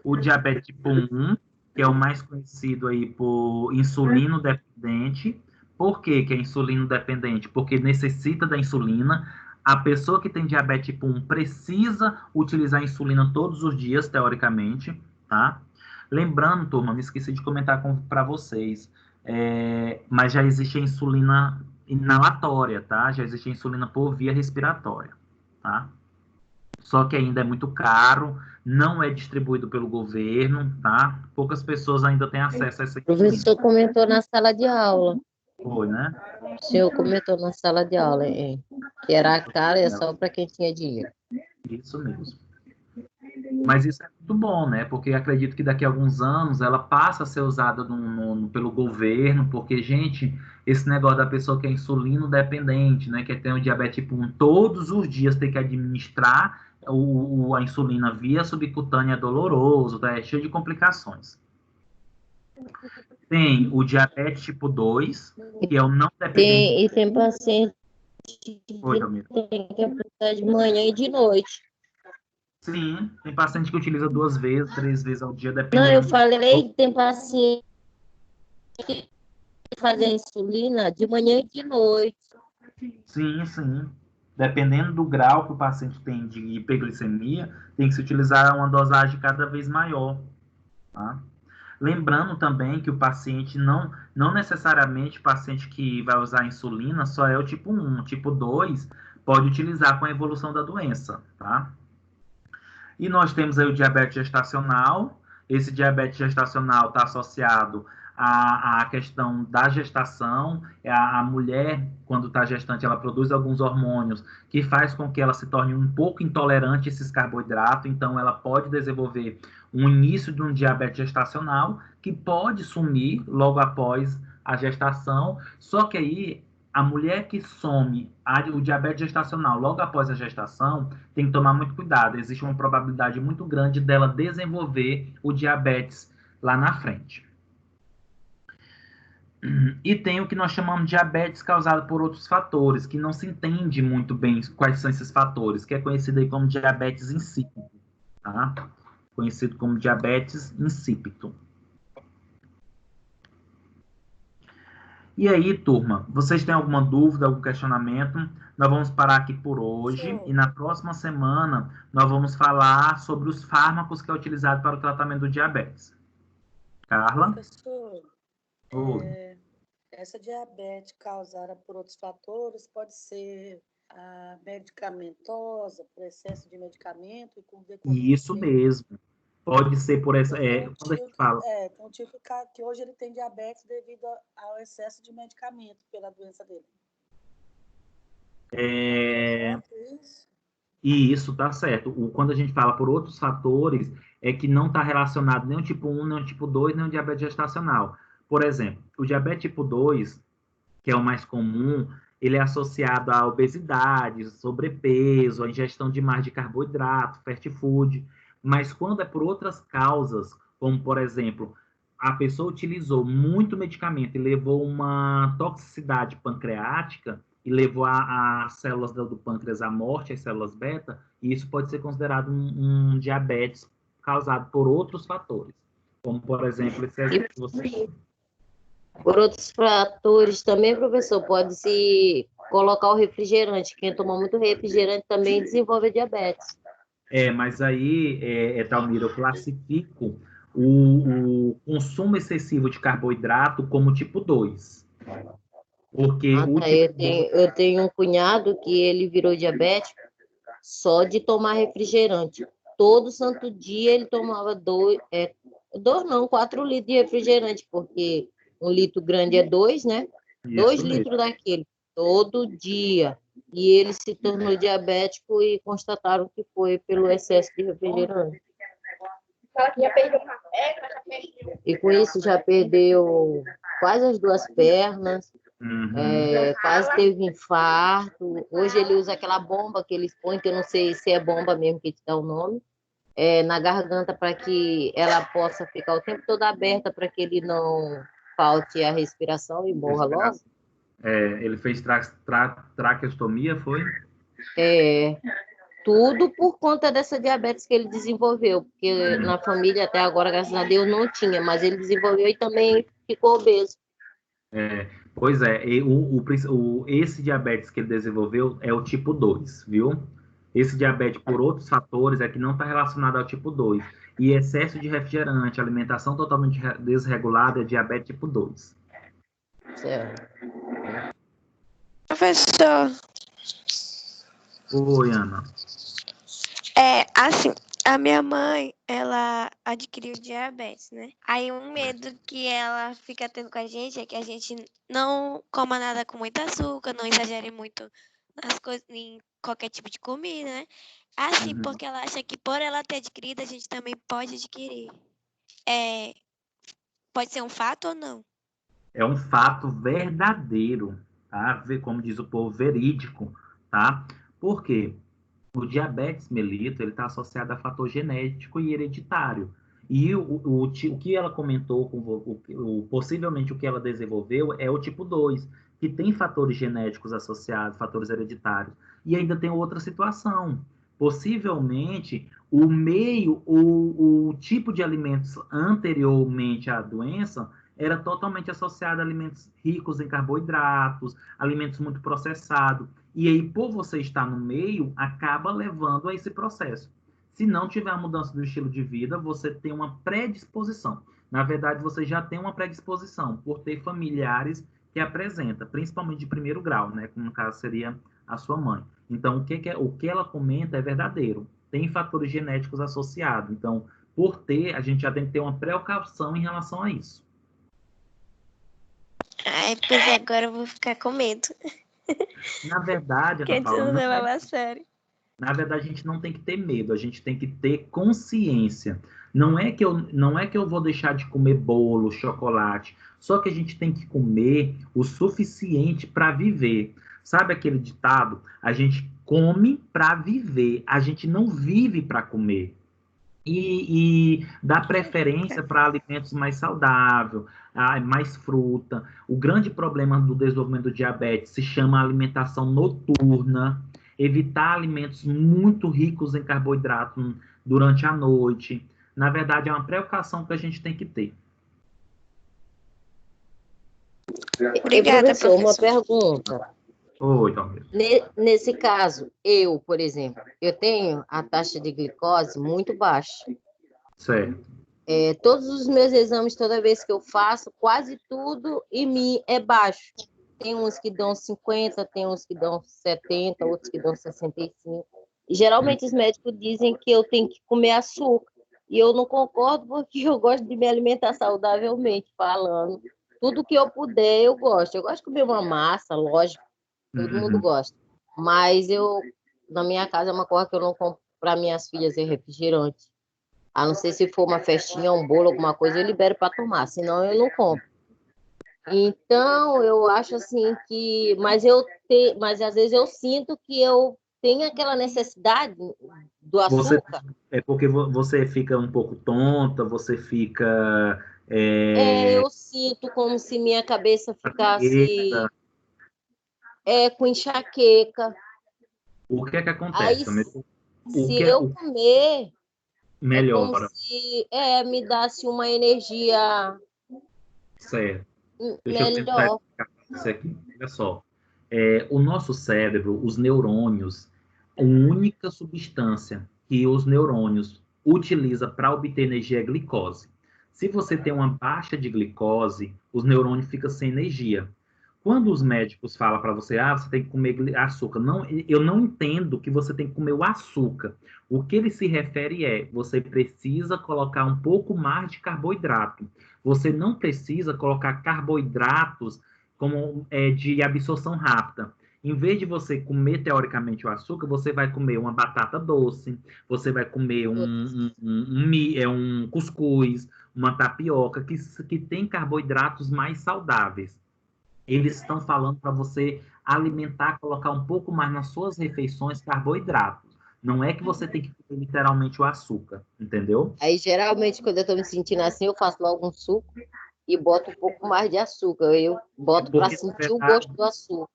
O diabetes tipo 1, que é o mais conhecido aí por insulino dependente. Por que que é insulino dependente? Porque necessita da insulina. A pessoa que tem diabetes tipo 1 precisa utilizar insulina todos os dias, teoricamente, tá? Lembrando, turma, me esqueci de comentar para vocês, mas já existe a insulina inalatória, tá? Já existe a insulina por via respiratória, tá? Só que ainda é muito caro, não é distribuído pelo governo, tá? Poucas pessoas ainda têm acesso a essa O professor insulina. comentou na sala de aula. Foi, né? O senhor comentou na sala de aula, que era caro e é só para quem tinha dinheiro. Isso mesmo. Mas isso é muito bom, né? Porque acredito que daqui a alguns anos ela passa a ser usada pelo governo, porque, gente, esse negócio da pessoa que é insulino dependente, né? Que tem o diabetes tipo 1, todos os dias tem que administrar a insulina via subcutânea, é doloroso, tá? É cheio de complicações. Tem o diabetes tipo 2, que é o não dependente. Tem paciente Oi, que tem que aplicar de manhã e de noite. Sim, tem paciente que utiliza 2 vezes, 3 vezes ao dia, Não, dependendo. eu falei, tem paciente que faz a insulina de manhã e de noite. Sim, sim. Dependendo do grau que o paciente tem de hiperglicemia, tem que se utilizar uma dosagem cada vez maior, tá? Lembrando também que o paciente não necessariamente o paciente que vai usar insulina só é o tipo 1, o tipo 2 pode utilizar com a evolução da doença, tá? E nós temos aí o diabetes gestacional. Esse diabetes gestacional está associado à questão da gestação. A mulher, quando está gestante, ela produz alguns hormônios que faz com que ela se torne um pouco intolerante a esses carboidratos. Então, ela pode desenvolver um início de um diabetes gestacional que pode sumir logo após a gestação. Só que aí a mulher que some o diabetes gestacional logo após a gestação tem que tomar muito cuidado. Existe uma probabilidade muito grande dela desenvolver o diabetes lá na frente. E tem o que nós chamamos de diabetes causado por outros fatores, que não se entende muito bem quais são esses fatores, que é conhecido aí como diabetes insípido, tá? Conhecido como diabetes insípido. E aí, turma, vocês têm alguma dúvida, algum questionamento? Nós vamos parar aqui por hoje e na próxima semana nós vamos falar sobre os fármacos que é utilizado para o tratamento do diabetes. Carla? Professor, essa diabetes causada por outros fatores pode ser medicamentosa, por excesso de medicamento e com decorrência... Isso mesmo. Pode ser por essa... quando a gente fala... Tem um tio que hoje ele tem diabetes devido ao excesso de medicamento pela doença dele. E isso tá certo. Quando a gente fala por outros fatores, é que não está relacionado nem o tipo 1, nem o tipo 2, nem o diabetes gestacional. Por exemplo, o diabetes tipo 2, que é o mais comum, ele é associado à obesidade, sobrepeso, à ingestão demais de carboidrato, fast food. Mas quando é por outras causas, como, por exemplo, a pessoa utilizou muito medicamento e levou uma toxicidade pancreática, e levou as células do pâncreas à morte, as células beta, e isso pode ser considerado um diabetes causado por outros fatores, como, por exemplo, esse exemplo que você... Por outros fatores também, professor, pode-se colocar o refrigerante. Quem toma muito refrigerante também desenvolve diabetes. Mas aí, Talmira, eu classifico o consumo excessivo de carboidrato como tipo 2. Porque eu tenho um cunhado que ele virou diabético só de tomar refrigerante. Todo santo dia ele tomava 4 litros de refrigerante, porque 1 litro grande é 2, né? 2 litros daquele, todo dia. E ele se tornou diabético e constataram que foi pelo excesso de refrigerante. E com isso já perdeu quase as 2 pernas, quase teve infarto. Hoje ele usa aquela bomba que eles põem, que eu não sei se é bomba mesmo que te dá o nome. na garganta para que ela possa ficar o tempo todo aberta para que ele não falte a respiração e morra logo. Ele fez traqueostomia, foi? Tudo por conta dessa diabetes que ele desenvolveu, porque na família até agora, graças a Deus, não tinha, mas ele desenvolveu e também ficou obeso. Pois é, esse diabetes que ele desenvolveu é o tipo 2, viu? Esse diabetes, por outros fatores, é que não está relacionado ao tipo 2. E excesso de refrigerante, alimentação totalmente desregulada é diabetes tipo 2. Certo. Professor, Oi, Ana. assim, a minha mãe, ela adquiriu diabetes, né? Aí um medo que ela fica tendo com a gente é que a gente não coma nada com muito açúcar, não exagere muito nas coisas, em qualquer tipo de comida, né? Assim, porque ela acha que por ela ter adquirido, a gente também pode adquirir. Pode ser um fato ou não? É um fato verdadeiro, tá? Como diz o povo, verídico, tá? Por quê? O diabetes mellitus, ele está associado a fator genético e hereditário. E o que ela comentou, possivelmente o que ela desenvolveu, é o tipo 2, que tem fatores genéticos associados, fatores hereditários. E ainda tem outra situação. Possivelmente, o tipo de alimentos anteriormente à doença era totalmente associado a alimentos ricos em carboidratos, alimentos muito processados. E aí, por você estar no meio, acaba levando a esse processo. Se não tiver a mudança do estilo de vida, você tem uma predisposição. Na verdade, você já tem uma predisposição por ter familiares que apresenta, principalmente de primeiro grau, né? Como no caso seria a sua mãe. Então, o que ela comenta é verdadeiro. Tem fatores genéticos associados. Então, por ter, a gente já tem que ter uma precaução em relação a isso. Pois agora eu vou ficar com medo. Na verdade, Ana Paula, não leva a sério. Na verdade, a gente não tem que ter medo, a gente tem que ter consciência. Não é que eu vou deixar de comer bolo, chocolate, só que a gente tem que comer o suficiente para viver. Sabe aquele ditado? A gente come para viver, a gente não vive para comer. E dá preferência para alimentos mais saudáveis, mais fruta. O grande problema do desenvolvimento do diabetes se chama alimentação noturna, evitar alimentos muito ricos em carboidrato durante a noite. Na verdade, é uma precaução que a gente tem que ter. Obrigada, professor. Uma pergunta. Oi, Talvez. Nesse caso, eu, por exemplo, eu tenho a taxa de glicose muito baixa. Certo. Todos os meus exames, toda vez que eu faço, quase tudo em mim é baixo. Tem uns que dão 50, tem uns que dão 70, outros que dão 65. E, geralmente, os médicos dizem que eu tenho que comer açúcar. E eu não concordo, porque eu gosto de me alimentar saudavelmente, falando. Tudo que eu puder, eu gosto. Eu gosto de comer uma massa, lógico. Todo mundo gosta. Mas na minha casa, é uma coisa que eu não compro para minhas filhas, é refrigerante. A não ser se for uma festinha, um bolo, alguma coisa, eu libero para tomar. Senão, eu não compro. Então, eu acho assim que... Mas às vezes eu sinto que eu tenho aquela necessidade do açúcar. É porque você fica um pouco tonta, você fica... eu sinto como se minha cabeça ficasse... com enxaqueca. O que é que acontece? Se eu comer, melhora. É como se me desse uma energia certo. Deixa melhor. Eu tentar isso aqui. Olha só. O nosso cérebro, os neurônios, a única substância que os neurônios utilizam para obter energia é glicose. Se você tem uma baixa de glicose, os neurônios ficam sem energia. Quando os médicos falam para você, você tem que comer açúcar, eu não entendo que você tem que comer o açúcar. O que ele se refere você precisa colocar um pouco mais de carboidrato. Você não precisa colocar carboidratos como de absorção rápida. Em vez de você comer, teoricamente, o açúcar, você vai comer uma batata doce, você vai comer um cuscuz, uma tapioca, que tem carboidratos mais saudáveis. Eles estão falando para você alimentar, colocar um pouco mais nas suas refeições carboidratos. Não é que você tem que comer literalmente o açúcar, entendeu? Aí, geralmente, quando eu tô me sentindo assim, eu faço logo um suco e boto um pouco mais de açúcar. Eu boto para Porque, na sentir o verdade, gosto do açúcar.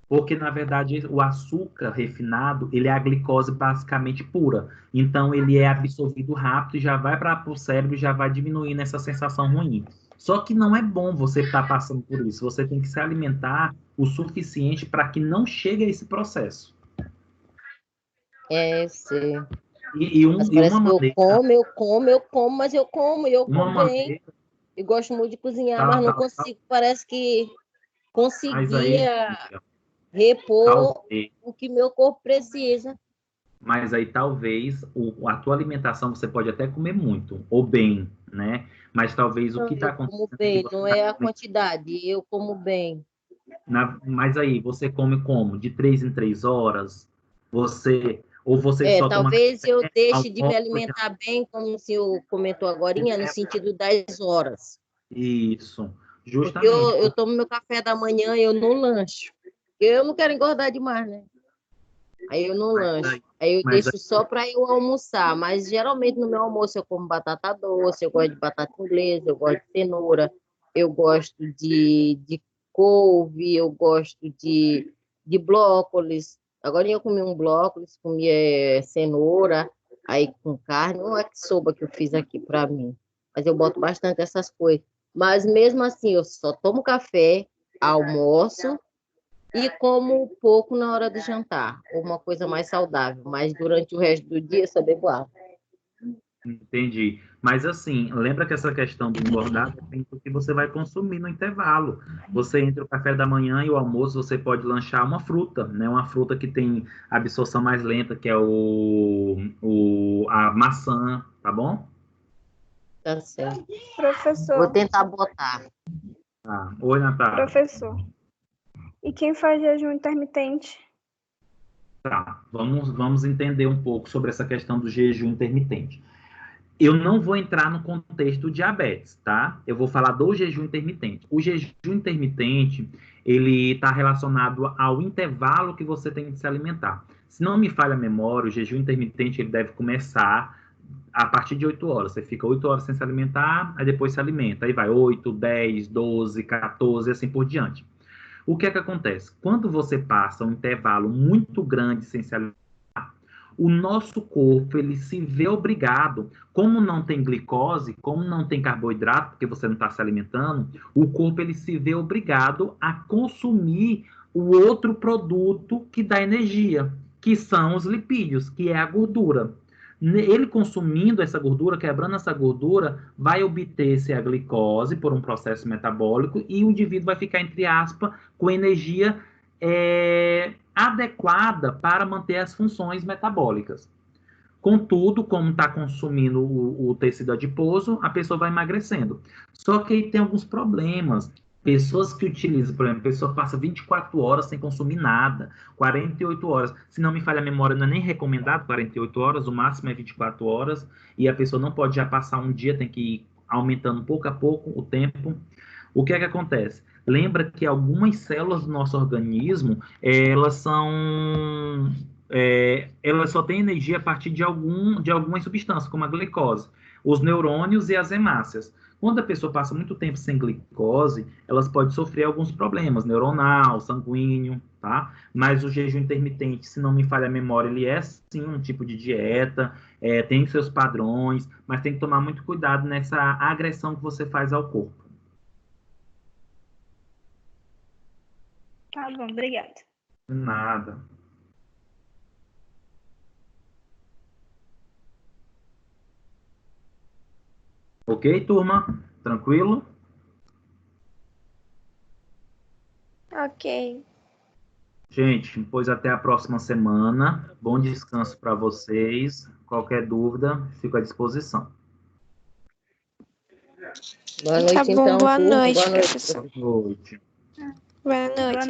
Porque, na verdade, o açúcar refinado, ele é a glicose basicamente pura. Então, ele é absorvido rápido e já vai para o cérebro e já vai diminuindo essa sensação ruim. Só que não é bom você estar passando por isso. Você tem que se alimentar o suficiente para que não chegue a esse processo. É, sei. Mas E parece uma que eu maneira, como, mas eu uma como bem. maneira, Eu gosto muito de cozinhar, mas não tal, consigo. Parece que mas aí, conseguia repor talvez, o que meu corpo precisa. mas aí talvez a tua alimentação você pode até comer muito, ou bem, né? Mas talvez o Não, que está eu como acontecendo é que bem, você não está é a quantidade, eu como bem. Mas aí, você come como? De 3 em 3 horas? Ou você É, só toma talvez eu deixe de me almoço? alimentar bem, como o senhor comentou agorinha, no sentido das horas. Isso, Porque justamente. eu tomo meu café da manhã e eu não lancho. Porque eu não quero engordar demais, né? Aí eu não lancho. Aí eu Mas deixo só para eu almoçar. Mas geralmente no meu almoço eu como batata doce, eu gosto de batata inglesa, eu gosto de cenoura, eu gosto de couve, eu gosto de brócolis. Agora eu comi um brócolis, comi cenoura, aí com carne, um yakisoba que eu fiz aqui para mim. Mas eu boto bastante essas coisas. Mas mesmo assim, eu só tomo café, almoço e como pouco na hora do jantar, uma coisa mais saudável, mas durante o resto do dia só bebo água. entendi. Mas assim, lembra que essa questão do engordar depende do que você vai consumir no intervalo. Você entre o café da manhã e o almoço, você pode lanchar uma fruta, né? Uma fruta que tem absorção mais lenta, que é a maçã, tá bom? Tá certo. Vou Professor, tentar botar. Tá. Oi, Natália. professor. E quem faz jejum intermitente? Tá, vamos entender um pouco sobre essa questão do jejum intermitente. Eu não vou entrar no contexto do diabetes, tá? Eu vou falar do jejum intermitente. O jejum intermitente, ele está relacionado ao intervalo que você tem de se alimentar. Se não me falha a memória, o jejum intermitente ele deve começar a partir de 8 horas. Você fica 8 horas sem se alimentar, aí depois se alimenta. Aí vai 8, 10, 12, 14, assim por diante. O que é que acontece? Quando você passa um intervalo muito grande sem se alimentar, o nosso corpo ele se vê obrigado, como não tem glicose, como não tem carboidrato, porque você não está se alimentando, o corpo ele se vê obrigado a consumir o outro produto que dá energia, que são os lipídios, que é a gordura. Ele consumindo essa gordura, quebrando essa gordura, vai obter-se a glicose por um processo metabólico e o indivíduo vai ficar, entre aspas, com energia adequada para manter as funções metabólicas. Contudo, como está consumindo o tecido adiposo, a pessoa vai emagrecendo. Só que aí tem alguns problemas. Pessoas que utilizam, por exemplo, a pessoa passa 24 horas sem consumir nada, 48 horas. Se não me falha a memória, não é nem recomendado 48 horas, o máximo é 24 horas, e a pessoa não pode já passar um dia, tem que ir aumentando pouco a pouco o tempo. O que é que acontece? Lembra que algumas células do nosso organismo, elas só têm energia a partir de algumas substâncias, como a glicose, os neurônios e as hemácias. Quando a pessoa passa muito tempo sem glicose, elas podem sofrer alguns problemas, neuronal, sanguíneo, tá? Mas o jejum intermitente, se não me falha a memória, ele é sim um tipo de dieta, tem seus padrões, mas tem que tomar muito cuidado nessa agressão que você faz ao corpo. Tá bom, obrigada. Nada. Ok, turma? Tranquilo? Ok. Gente, pois até a próxima semana. Bom descanso para vocês. Qualquer dúvida, fico à disposição. Boa Tá noite, bom, então, boa turma. noite, Boa noite, professor. Boa noite. Boa noite.